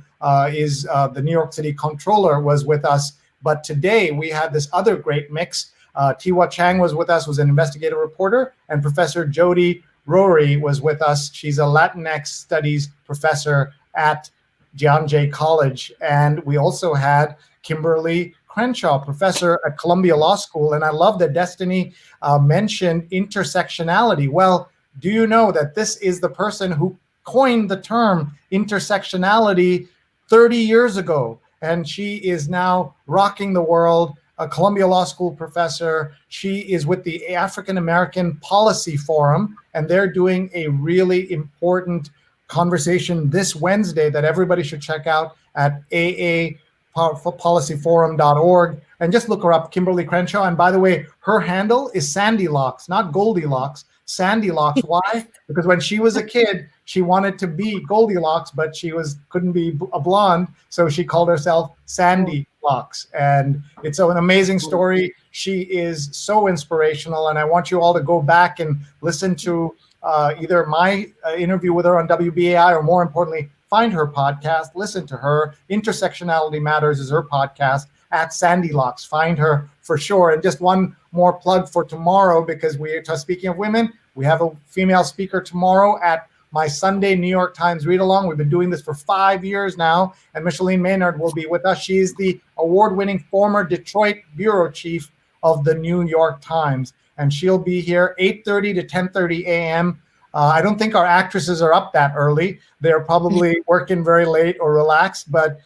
is the New York City Comptroller, was with us. But today we had this other great mix. Tiwa Chang was with us, was an investigative reporter, and Professor Jody Rory was with us. She's a Latinx studies professor at John Jay College. And we also had Kimberly Crenshaw, professor at Columbia Law School. And I love that Destinee mentioned intersectionality. Well, do you know that this is the person who coined the term intersectionality 30 years ago? And she is now rocking the world, a Columbia Law School professor. She is with the African American Policy Forum, and they're doing a really important conversation this Wednesday that everybody should check out at aapolicyforum.org. And just look her up, Kimberly Crenshaw. And by the way, her handle is Sandy Locks, not Goldilocks. Sandy Locks. Why? Because when she was a kid, she wanted to be Goldilocks, but she couldn't be a blonde, so she called herself Sandy Locks. And it's an amazing story. She is so inspirational, and I want you all to go back and listen to either my interview with her on WBAI, or more importantly, find her podcast, listen to her. Intersectionality Matters is her podcast at Sandy Locks. Find her for sure. And just one more plug for tomorrow, because speaking of women, we have a female speaker tomorrow at my Sunday New York Times read along. We've been doing this for 5 years now, and Micheline Maynard will be with us. She's the award-winning former Detroit bureau chief of the New York Times, and she'll be here 8:30 to 10:30 a.m. I don't think our actresses are up that early. They're probably working very late or relaxed, but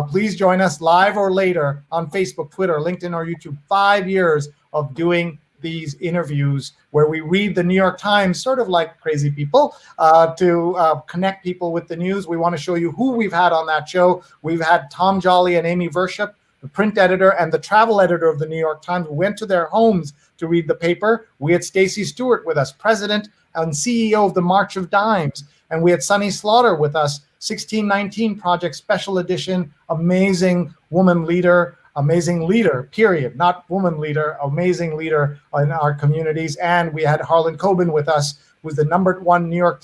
please join us live or later on Facebook, Twitter, LinkedIn, or YouTube. 5 years of doing these interviews where we read the New York Times sort of like crazy people to connect people with the news. We want to show you who we've had on that show. We've had Tom Jolly and Amy Vership, the print editor and the travel editor of the New York Times. We went to their homes to read the paper. We had Stacey Stewart with us, president and CEO of the March of Dimes. And we had Sunny Slaughter with us, 1619 Project Special Edition, amazing woman leader, amazing leader, period, not woman leader, amazing leader in our communities. And we had Harlan Coben with us, who's the #1 New York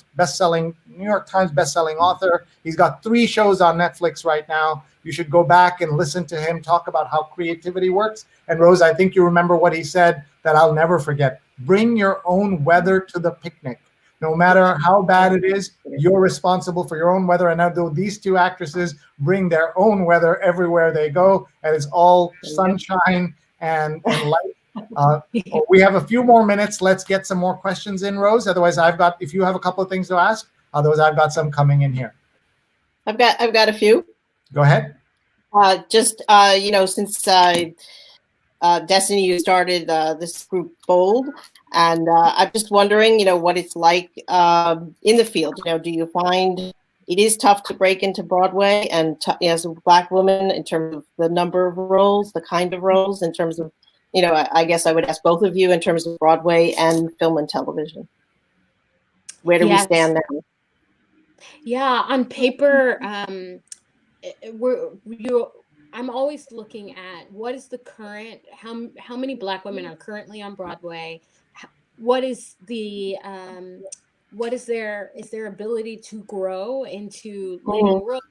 Times bestselling author. He's got 3 shows on Netflix right now. You should go back and listen to him talk about how creativity works. And Rose, I think you remember what he said that I'll never forget. Bring your own weather to the picnic. No matter how bad it is, you're responsible for your own weather. And although these 2 actresses bring their own weather everywhere they go, and it's all sunshine and light. We have a few more minutes. Let's get some more questions in, Rose. Otherwise, if you have a couple of things to ask, otherwise I've got some coming in here. I've got a few. Go ahead. Since Destinee, you started this group Bold, and I'm just wondering, what it's like in the field. Do you find it is tough to break into Broadway, and as a Black woman, in terms of the number of roles, the kind of roles, in terms of, I guess I would ask both of you in terms of Broadway and film and television. Where do we stand now? Yeah, on paper, I'm always looking at what is the current, how many Black women are currently on Broadway, what is their ability to grow into leading roles,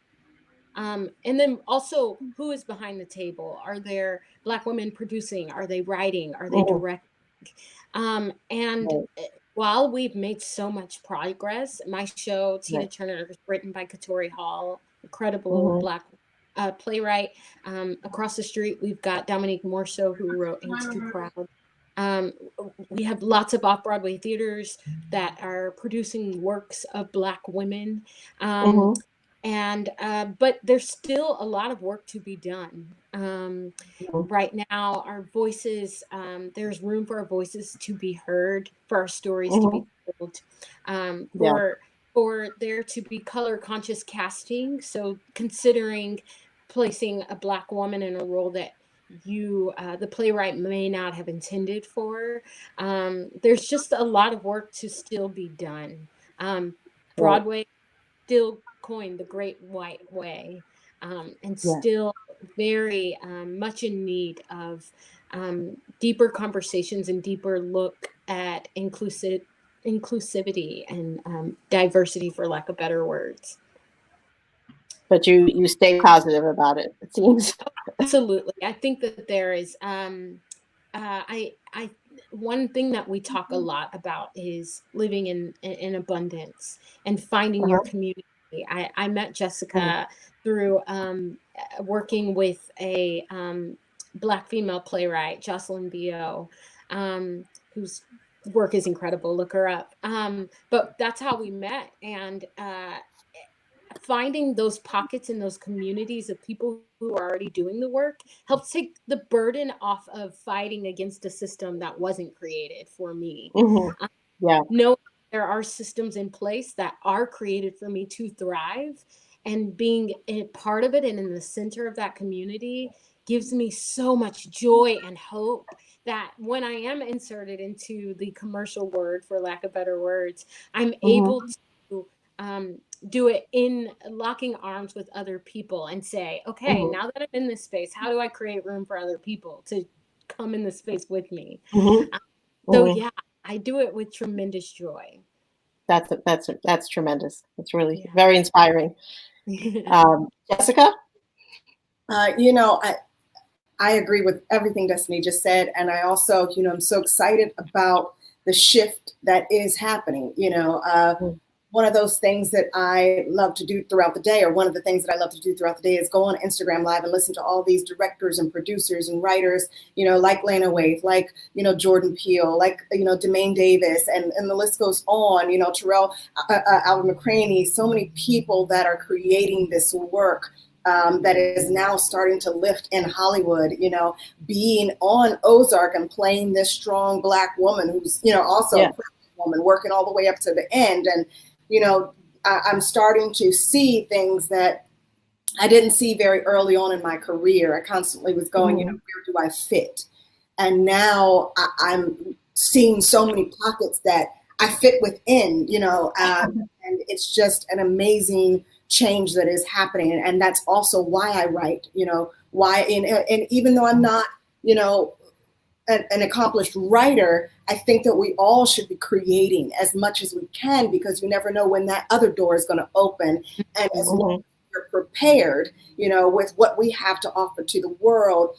and then also who is behind the table. Are there Black women producing? Are they writing? Are they directing? And while we've made so much progress, my show Tina Turner is written by Katori Hall, incredible Black playwright. Across the street, we've got Dominique Morceau, who wrote Ain't Too Proud. We have lots of off-Broadway theaters that are producing works of Black women. But there's still a lot of work to be done. Right now, our voices, there's room for our voices to be heard, for our stories to be told, for there to be color conscious casting. So considering placing a Black woman in a role that the playwright may not have intended for. There's just a lot of work to still be done. Broadway still coined the Great White Way, and still very much in need of deeper conversations and deeper look at inclusivity and diversity, for lack of better words. But you stay positive about it seems. Absolutely. I think that there is one thing that we talk a lot about is living in abundance and finding your community. I met Jessica through working with a Black female playwright, Jocelyn Bio, whose work is incredible. Look her up. But that's how we met. And finding those pockets in those communities of people who are already doing the work helps take the burden off of fighting against a system that wasn't created for me. Knowing there are systems in place that are created for me to thrive, and being a part of it and in the center of that community gives me so much joy and hope that when I am inserted into the commercial world, for lack of better words, I'm able to do it in locking arms with other people and say, okay, now that I'm in this space, how do I create room for other people to come in this space with me? So yeah, I do it with tremendous joy. That's tremendous. It's really Yeah. very inspiring. Jessica? I agree with everything Destinee just said. And I also, I'm so excited about the shift that is happening. One of those things that I love to do throughout the day, or one of the things that I love to do throughout the day, is go on Instagram Live and listen to all these directors and producers and writers, like Lena Waithe, like, Jordan Peele, like, Demaine Davis, and the list goes on, Terrell Albert McCraney, so many people that are creating this work that is now starting to lift in Hollywood, being on Ozark and playing this strong Black woman who's, also a woman working all the way up to the end. And, I'm starting to see things that I didn't see very early on in my career. I constantly was going, where do I fit? And now I'm seeing so many pockets that I fit within, and it's just an amazing change that is happening. And that's also why I write, and even though I'm not, an accomplished writer, I think that we all should be creating as much as we can, because you never know when that other door is going to open. And as long as you're prepared, with what we have to offer to the world,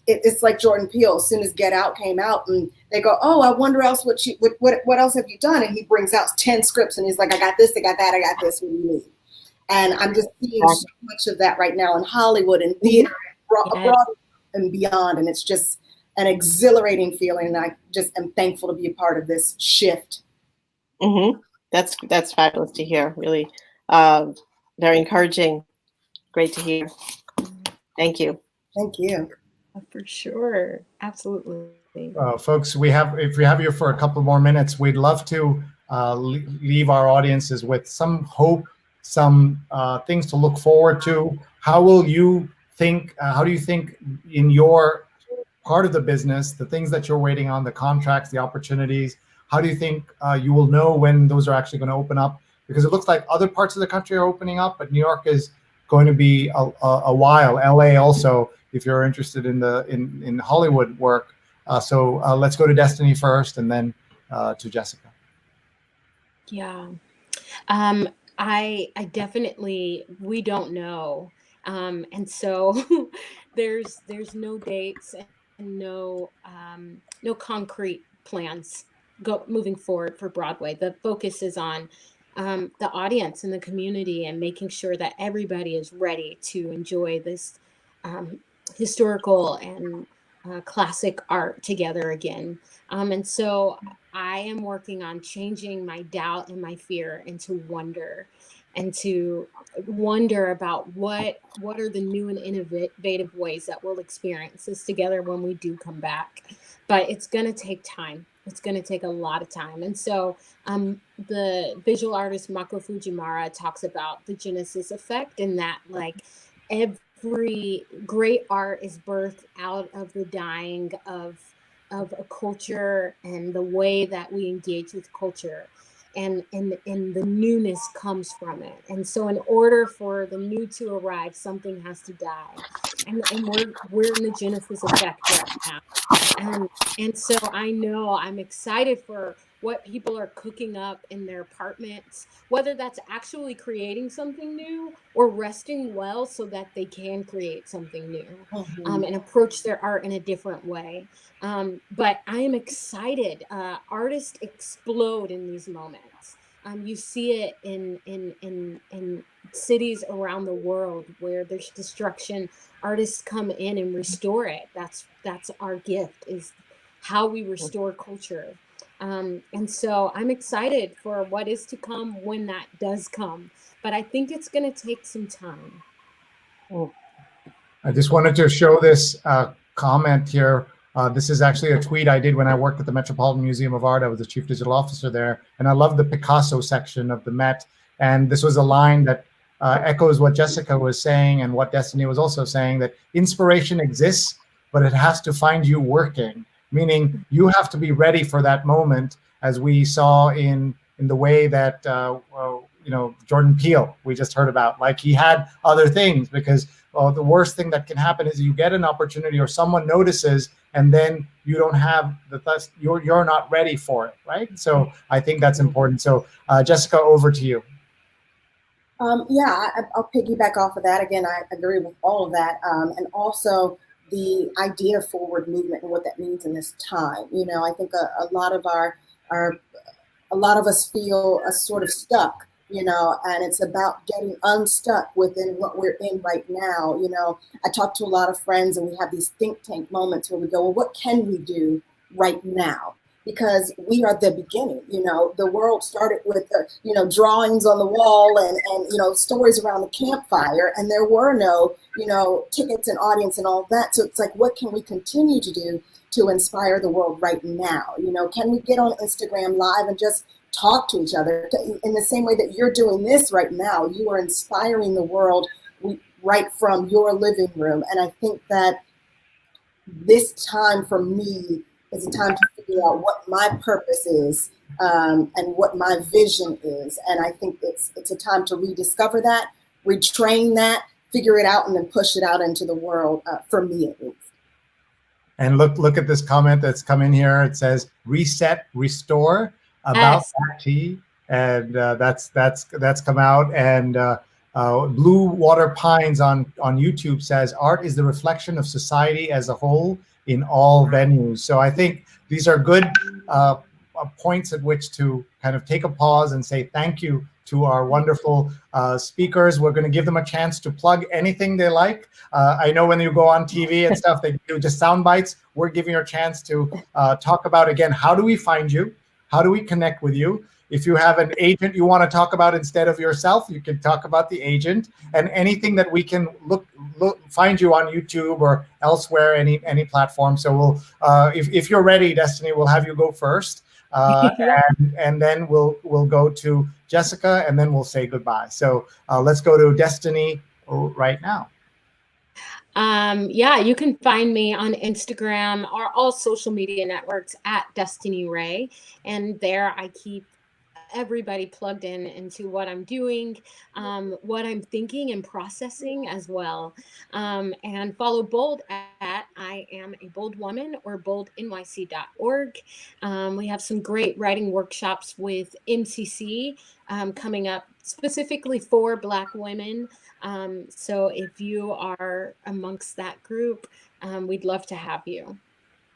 it's like Jordan Peele. As soon as Get Out came out, and they go, "Oh, I wonder else what else have you done?" And he brings out 10 scripts, and he's like, "I got this, I got that, I got this. What do you need?" And I'm just seeing so much of that right now in Hollywood and theater, abroad and beyond, and it's just an exhilarating feeling, and I just am thankful to be a part of this shift. That's fabulous to hear. Really, very encouraging. Great to hear. Thank you. Thank you. For sure, absolutely. Folks, if we have you for a couple more minutes, we'd love to leave our audiences with some hope, some things to look forward to. How do you think in your part of the business, the things that you're waiting on, the contracts, the opportunities, how do you think you will know when those are actually going to open up? Because it looks like other parts of the country are opening up, but New York is going to be a while. LA also, if you're interested in Hollywood work. So let's go to Destinee first, and then to Jessica. Yeah, I definitely, we don't know, and so there's no dates and no concrete plans moving forward for Broadway. The focus is on the audience and the community, and making sure that everybody is ready to enjoy this historical and classic art together again. And so I am working on changing my doubt and my fear into wonder, and to wonder about what are the new and innovative ways that we'll experience this together when we do come back. But it's going to take time. It's going to take a lot of time. And so the visual artist Mako Fujimura talks about the Genesis effect, and that like every great art is birthed out of the dying of a culture and the way that we engage with culture. And the newness comes from it. And so in order for the new to arrive, something has to die. And we're in the Genesis effect right now. And so I know I'm excited for what people are cooking up in their apartments, whether that's actually creating something new or resting well so that they can create something new, and approach their art in a different way. But I am excited. Artists explode in these moments. You see it in cities around the world where there's destruction. Artists come in and restore it. That's our gift, is how we restore culture. And so I'm excited for what is to come when that does come. But I think it's going to take some time. I just wanted to show this comment here. This is actually a tweet I did when I worked at the Metropolitan Museum of Art. I was the chief digital officer there, and I love the Picasso section of the Met. And this was a line that echoes what Jessica was saying and what Destinee was also saying, that inspiration exists, but it has to find you working. Meaning you have to be ready for that moment, as we saw in the way that Jordan Peele we just heard about. Like, he had other things, because the worst thing that can happen is you get an opportunity or someone notices, and then you don't have you're not ready for it, right? So I think that's important. So Jessica, over to you. I'll piggyback off of that. Again, I agree with all of that. And also the idea of forward movement and what that means in this time. I think a lot of a lot of us feel sort of stuck, and it's about getting unstuck within what we're in right now. I talk to a lot of friends, and we have these think tank moments where we go, well, what can we do right now? Because we are the beginning. The world started with drawings on the wall and stories around the campfire, and there were no tickets and audience and all that. So it's like, what can we continue to do to inspire the world right now? Can we get on Instagram Live and just talk to each other in the same way that you're doing this right now? You are inspiring the world right from your living room. And I think that this time for me is a time to figure out what my purpose is, and what my vision is. And I think it's a time to rediscover that, retrain that, figure it out, and then push it out into the world, for me at least. And look at this comment that's come in here. It says reset, restore about that tea, and that's come out. And Blue Water Pines on YouTube says art is the reflection of society as a whole in all venues. So I think these are good points at which to kind of take a pause and say thank you to our wonderful speakers. We're going to give them a chance to plug anything they like. I know when you go on TV and stuff, they do just sound bites. We're giving you a chance to talk about, again, how do we find you? How do we connect with you? If you have an agent you want to talk about instead of yourself, you can talk about the agent, and anything that we can find you on YouTube or elsewhere, any platform. So we'll, if you're ready, Destinee, we'll have you go first, and then we'll go to Jessica, and then we'll say goodbye. So let's go to Destinee right now. You can find me on Instagram or all social media networks at Destinee Rea, and there I keep everybody plugged into what I'm doing, what I'm thinking and processing as well. And follow Bold at I Am a Bold Woman or boldnyc.org. We have some great writing workshops with MCC coming up specifically for Black women. So if you are amongst that group, we'd love to have you.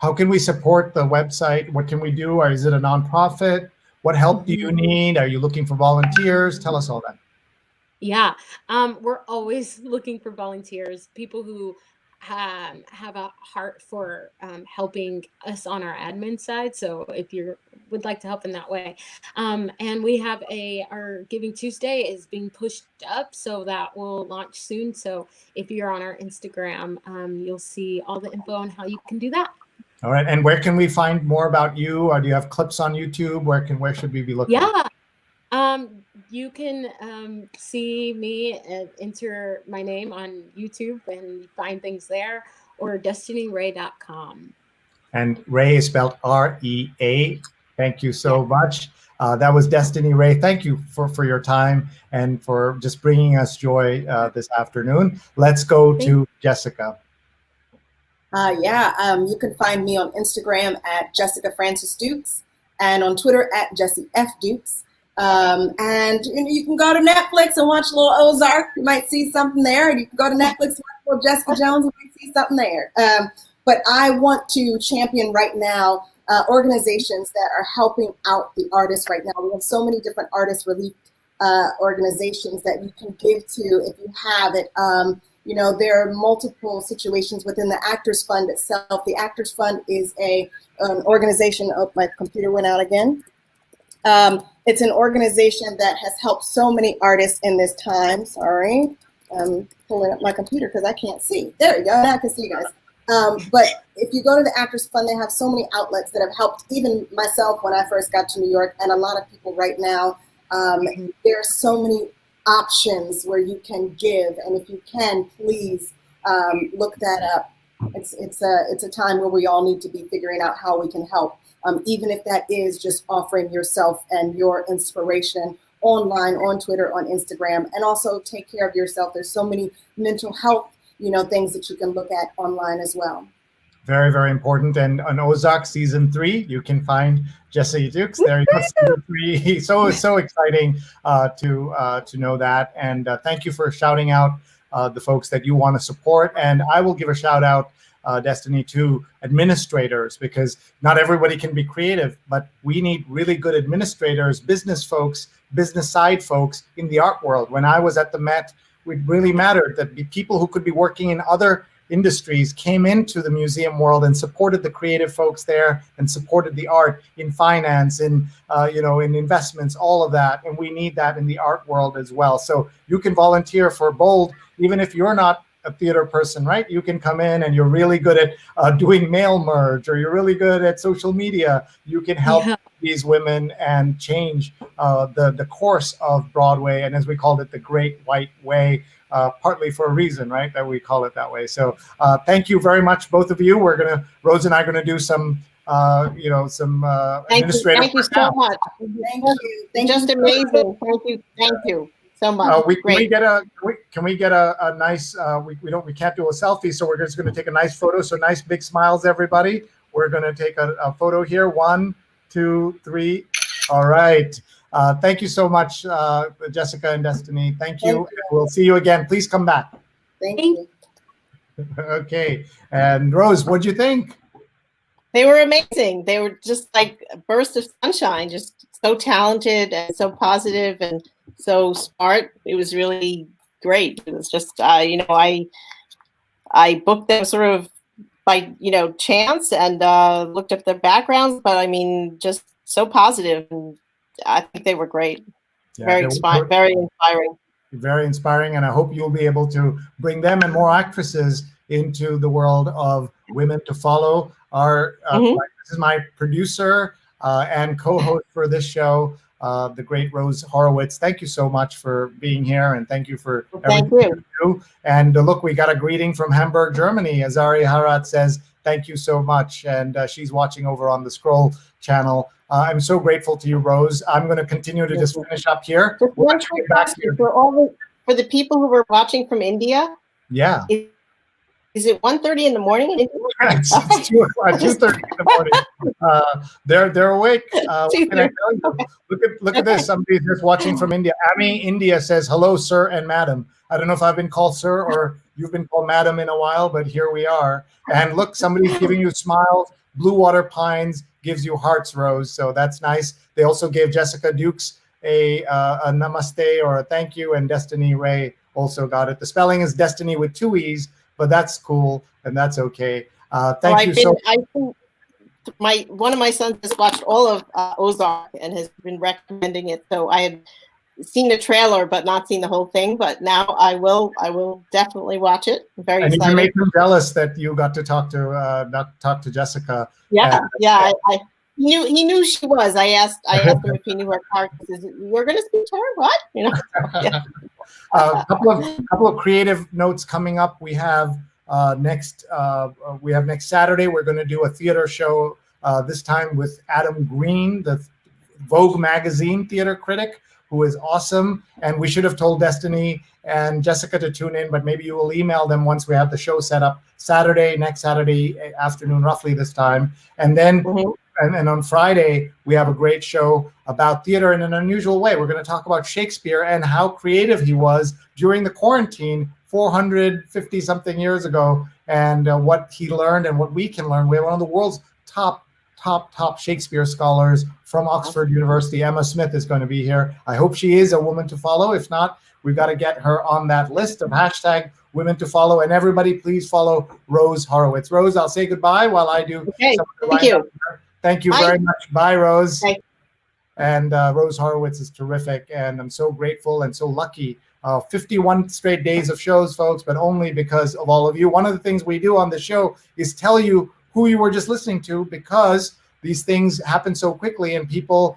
How can we support the website? What can we do? Or is it a nonprofit? What help do you need? Are you looking for volunteers? Tell us all that. Yeah, we're always looking for volunteers, people who have a heart for helping us on our admin side. So if you would like to help in that way. And we have our Giving Tuesday is being pushed up, so that will launch soon. So if you're on our Instagram, you'll see all the info on how you can do that. All right, and where can we find more about you? Or do you have clips on YouTube? Where should we be looking? Yeah, you can see me enter my name on YouTube and find things there, or DestineeRea.com. And Rea is spelled R-E-A. Thank you so much. That was Destinee Rea. Thank you for your time and for just bringing us joy this afternoon. Let's go to Jessica. You can find me on Instagram at Jessica Francis Dukes and on Twitter at Jessie F. Dukes. And you can go to Netflix and watch a little Ozark. You might see something there. And you can go to Netflix and watch a little Jessica Jones. You might see something there. But I want to champion right now organizations that are helping out the artists right now. We have so many different artist relief organizations that you can give to if you have it. There are multiple situations within the Actors Fund itself. The Actors Fund is an organization. Oh, my computer went out again. It's an organization that has helped so many artists in this time. Sorry, I'm pulling up my computer because I can't see. There we go. Now I can see you guys. But if you go to the Actors Fund, they have so many outlets that have helped even myself when I first got to New York, and a lot of people right now. There are so many options where you can give, and if you can, please look that up. It's a time where we all need to be figuring out how we can help, even if that is just offering yourself and your inspiration online, on Twitter, on Instagram, and also take care of yourself. There's so many mental health, things that you can look at online as well. Very, very important. And on Ozark season 3, you can find Jesse Dukes. There you go, season 3. So exciting to know that. And thank you for shouting out the folks that you want to support. And I will give a shout out, Destinee, to administrators, because not everybody can be creative, but we need really good administrators, business folks, business side folks in the art world. When I was at the Met, it really mattered that the people who could be working in other industries came into the museum world and supported the creative folks there and supported the art in finance, in investments, all of that. And we need that in the art world as well. So you can volunteer for BOLD, even if you're not a theater person, right? You can come in and you're really good at doing mail merge, or you're really good at social media. You can help these women and change the course of Broadway. And as we called it, the Great White Way. Partly for a reason, right, that we call it that way. So thank you very much, both of you. Rose and I are gonna do some, administrative. Thank you so much. Thank you. Just amazing. Thank you so much. Can we get a nice? We can't do a selfie, so we're just gonna take a nice photo. So nice big smiles, everybody. We're gonna take a photo here. 1, 2, 3. All right. Thank you so much, Jessica and Destinee. Thank you. We'll see you again. Please come back. Thank you. Okay. And Rose, what'd you think? They were amazing. They were just like a burst of sunshine, just so talented and so positive and so smart. It was really great. It was just, I booked them sort of by, chance and looked up their backgrounds, but I mean, just so positive, and I think they were great. Yeah, very inspiring. Very inspiring, and I hope you'll be able to bring them and more actresses into the world of Women to Follow. This is my producer and co-host for this show, the great Rose Horowittz. Thank you so much for being here, and thank you for everything you do. And look, we got a greeting from Hamburg, Germany. Azari Harat says, thank you so much, and she's watching over on the Scroll channel. I'm so grateful to you, Rose. I'm going to continue to just finish up here. Just one quick question for the people who were watching from India. Yeah. Is it 1:30 in the morning in India? It's 2:30 in the morning. They're awake. What can I tell you? Look at this. Somebody's just watching from India. Amélie, India says, hello, sir and madam. I don't know if I've been called sir or you've been called madam in a while, but here we are. And look, somebody's giving you smiles. Blue Water Pines gives you hearts, Rose. So that's nice. They also gave Jessica Dukes a namaste or a thank you, and Destinee Rea also got it. The spelling is Destiny with 2 E's, but that's cool and that's okay. Thank you so much. One of my sons has watched all of Ozark and has been recommending it. So I had seen the trailer but not seen the whole thing. But now I will definitely watch it. I'm very excited. You make him jealous that you got to talk to Jessica. Yeah, he knew she was. I asked him if he knew her character. We're going to speak to her. What? Yeah. A couple of creative notes coming up. We have next Saturday. We're going to do a theater show this time with Adam Green, the Vogue magazine theater critic, who is awesome. And we should have told Destinee and Jessica to tune in, but maybe you will email them once we have the show set up. Next Saturday afternoon, roughly this time. And then and on Friday, we have a great show about theater in an unusual way. We're going to talk about Shakespeare and how creative he was during the quarantine 450-something years ago, and what he learned and what we can learn. We have one of the world's top Shakespeare scholars from Oxford University. Emma Smith is going to be here. I hope she is a woman to follow. If not, we've got to get her on that list of hashtag women to follow. And everybody, please follow Rose Horowittz. Rose, I'll say goodbye while I do. Okay, thank you. Thank you very much. Bye, Rose. Bye. And Rose Horowittz is terrific. And I'm so grateful and so lucky. 51 straight days of shows, folks, but only because of all of you. One of the things we do on the show is tell you who you were just listening to, because these things happen so quickly and people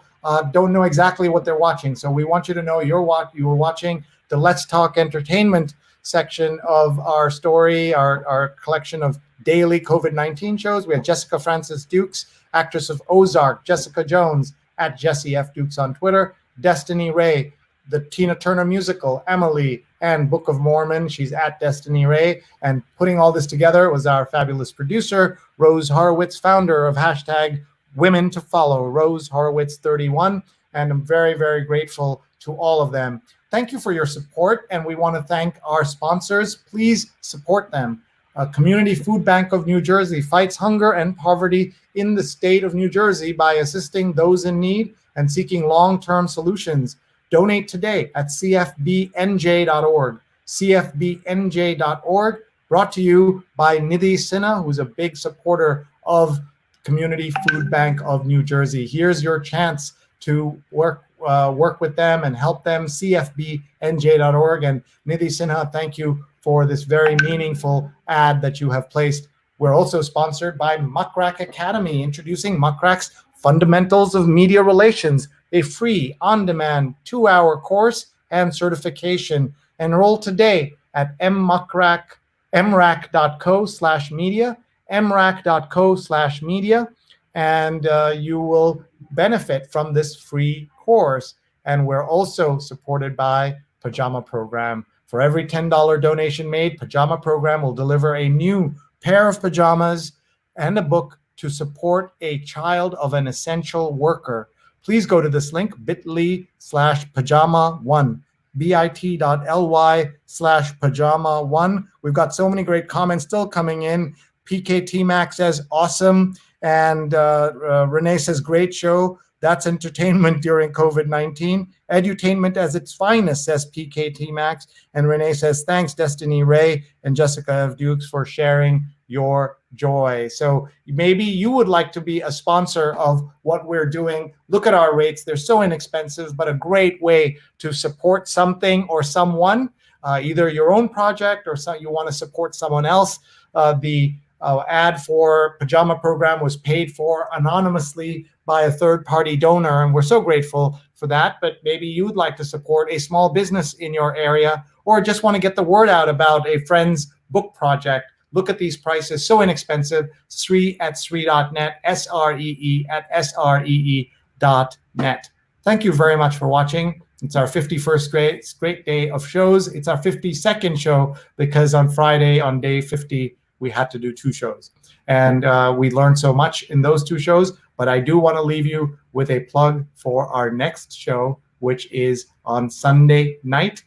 don't know exactly what they're watching. So we want you to know you were watching the Let's Talk Entertainment section of our story, our collection of daily COVID-19 shows. We had Jessica Francis Dukes, actress of Ozark, Jessica Jones, at Jessie F. Dukes on Twitter, Destinee Rea, the Tina Turner musical, Amélie, and Book of Mormon. She's at Destinee Rea. And putting all this together was our fabulous producer, Rose Horowittz, founder of hashtag Women to Follow, Rose Horowittz 31. And I'm very, very grateful to all of them. Thank you for your support. And we want to thank our sponsors. Please support them. Community Food Bank of New Jersey fights hunger and poverty in the state of New Jersey by assisting those in need and seeking long-term solutions. Donate today at cfbnj.org. cfbnj.org, brought to you by Nidhi Sinha, who's a big supporter of Community Food Bank of New Jersey. Here's your chance to work with them and help them, cfbnj.org. And Nidhi Sinha, thank you for this very meaningful ad that you have placed. We're also sponsored by Muckrack Academy, introducing Muckrack's Fundamentals of Media Relations, a free, on-demand 2-hour course and certification. Enroll today at mrac.co/media, mrac.co/media, and you will benefit from this free course. And we're also supported by Pajama Program. For every $10 donation made, Pajama Program will deliver a new pair of pajamas and a book to support a child of an essential worker. Please go to this link, bit.ly/pajama1, bit.ly/pajama1. We've got so many great comments still coming in. PKT Max says, awesome. And Renee says, great show. That's entertainment during COVID-19. Edutainment as its finest, says PKT Max. And Renee says, thanks, Destinee Rea and Jessica F. Dukes, for sharing your joy. So maybe you would like to be a sponsor of what we're doing. Look at our rates. They're so inexpensive, but a great way to support something or someone, either your own project or you want to support someone else. The ad for Pajama Program was paid for anonymously by a third-party donor, and we're so grateful for that. But maybe you'd like to support a small business in your area, or just want to get the word out about a friend's book project. Look at these prices, so inexpensive. Sree at sree.net, SREE at SREE.net. Thank you very much for watching. It's our 51st great day of shows. It's our 52nd show because on Friday, on day 50, we had to do 2 shows. And we learned so much in those 2 shows. But I do want to leave you with a plug for our next show, which is on Sunday Night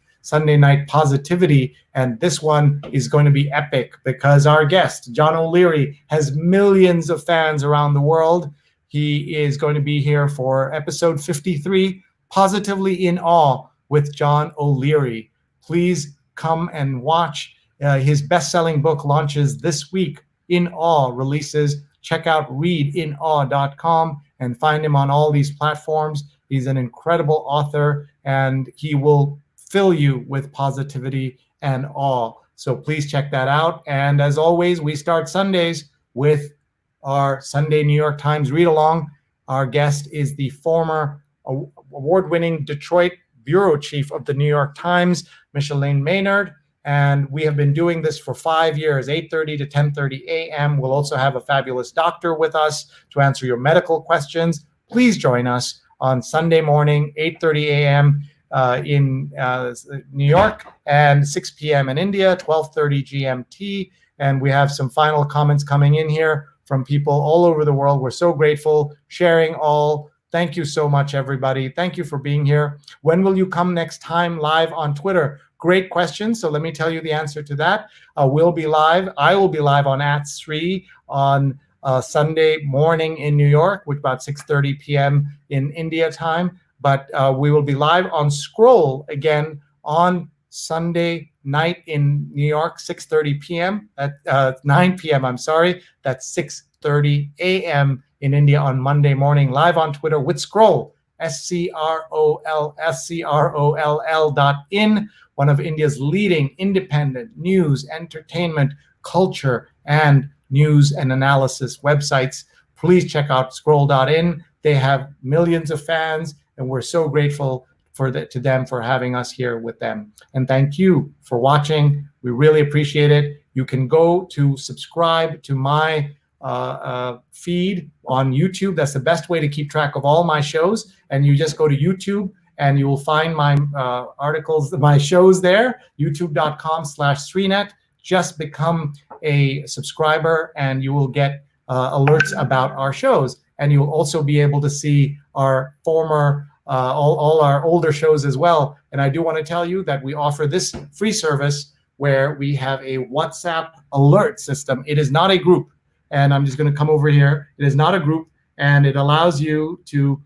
Positivity. And this one is going to be epic because our guest, John O'Leary, has millions of fans around the world. He is going to be here for episode 53, Positively in Awe with John O'Leary. Please come and watch. His best-selling book launches this week. In Awe releases. Check out readinawe.com and find him on all these platforms. He's an incredible author, and he will fill you with positivity and awe. So please check that out. And as always, we start Sundays with our Sunday New York Times read-along. Our guest is the former award-winning Detroit bureau chief of the New York Times, Micheline Maynard. And we have been doing this for 5 years, 8:30 to 10:30 a.m. We'll also have a fabulous doctor with us to answer your medical questions. Please join us on Sunday morning, 8:30 a.m. In New York and 6 p.m. in India, 12:30 GMT. And we have some final comments coming in here from people all over the world. We're so grateful, sharing all. Thank you so much, everybody. Thank you for being here. When will you come next time live on Twitter? Great question. So let me tell you the answer to that. We'll be live. I will be live on @Sree on Sunday morning in New York, with about 6:30 p.m. in India time. But we will be live on Scroll again on Sunday night in New York, 6:30 p.m. at 9 p.m. I'm sorry. That's 6:30 a.m. in India on Monday morning, live on Twitter with Scroll, SCROLL.in, one of India's leading independent news, entertainment, culture, and news and analysis websites. Please check out scroll.in. They have millions of fans, and we're so grateful to them for having us here with them. And thank you for watching. We really appreciate it. You can go to subscribe to my feed on YouTube. That's the best way to keep track of all my shows. And you just go to YouTube and you will find my articles, my shows there, youtube.com/SreeNet. Just become a subscriber and you will get alerts about our shows. And you'll also be able to see our former, all our older shows as well. And I do want to tell you that we offer this free service where we have a WhatsApp alert system. It is not a group. And I'm just going to come over here. It is not a group, and it allows you to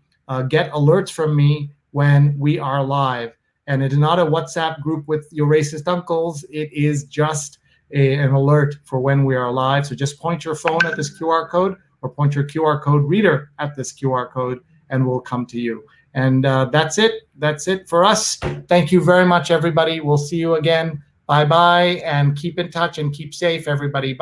get alerts from me when we are live. And it is not a WhatsApp group with your racist uncles. It is just an alert for when we are live. So just point your phone at this QR code or point your QR code reader at this QR code and we'll come to you. And that's it. That's it for us. Thank you very much, everybody. We'll see you again. Bye-bye, and keep in touch and keep safe, everybody.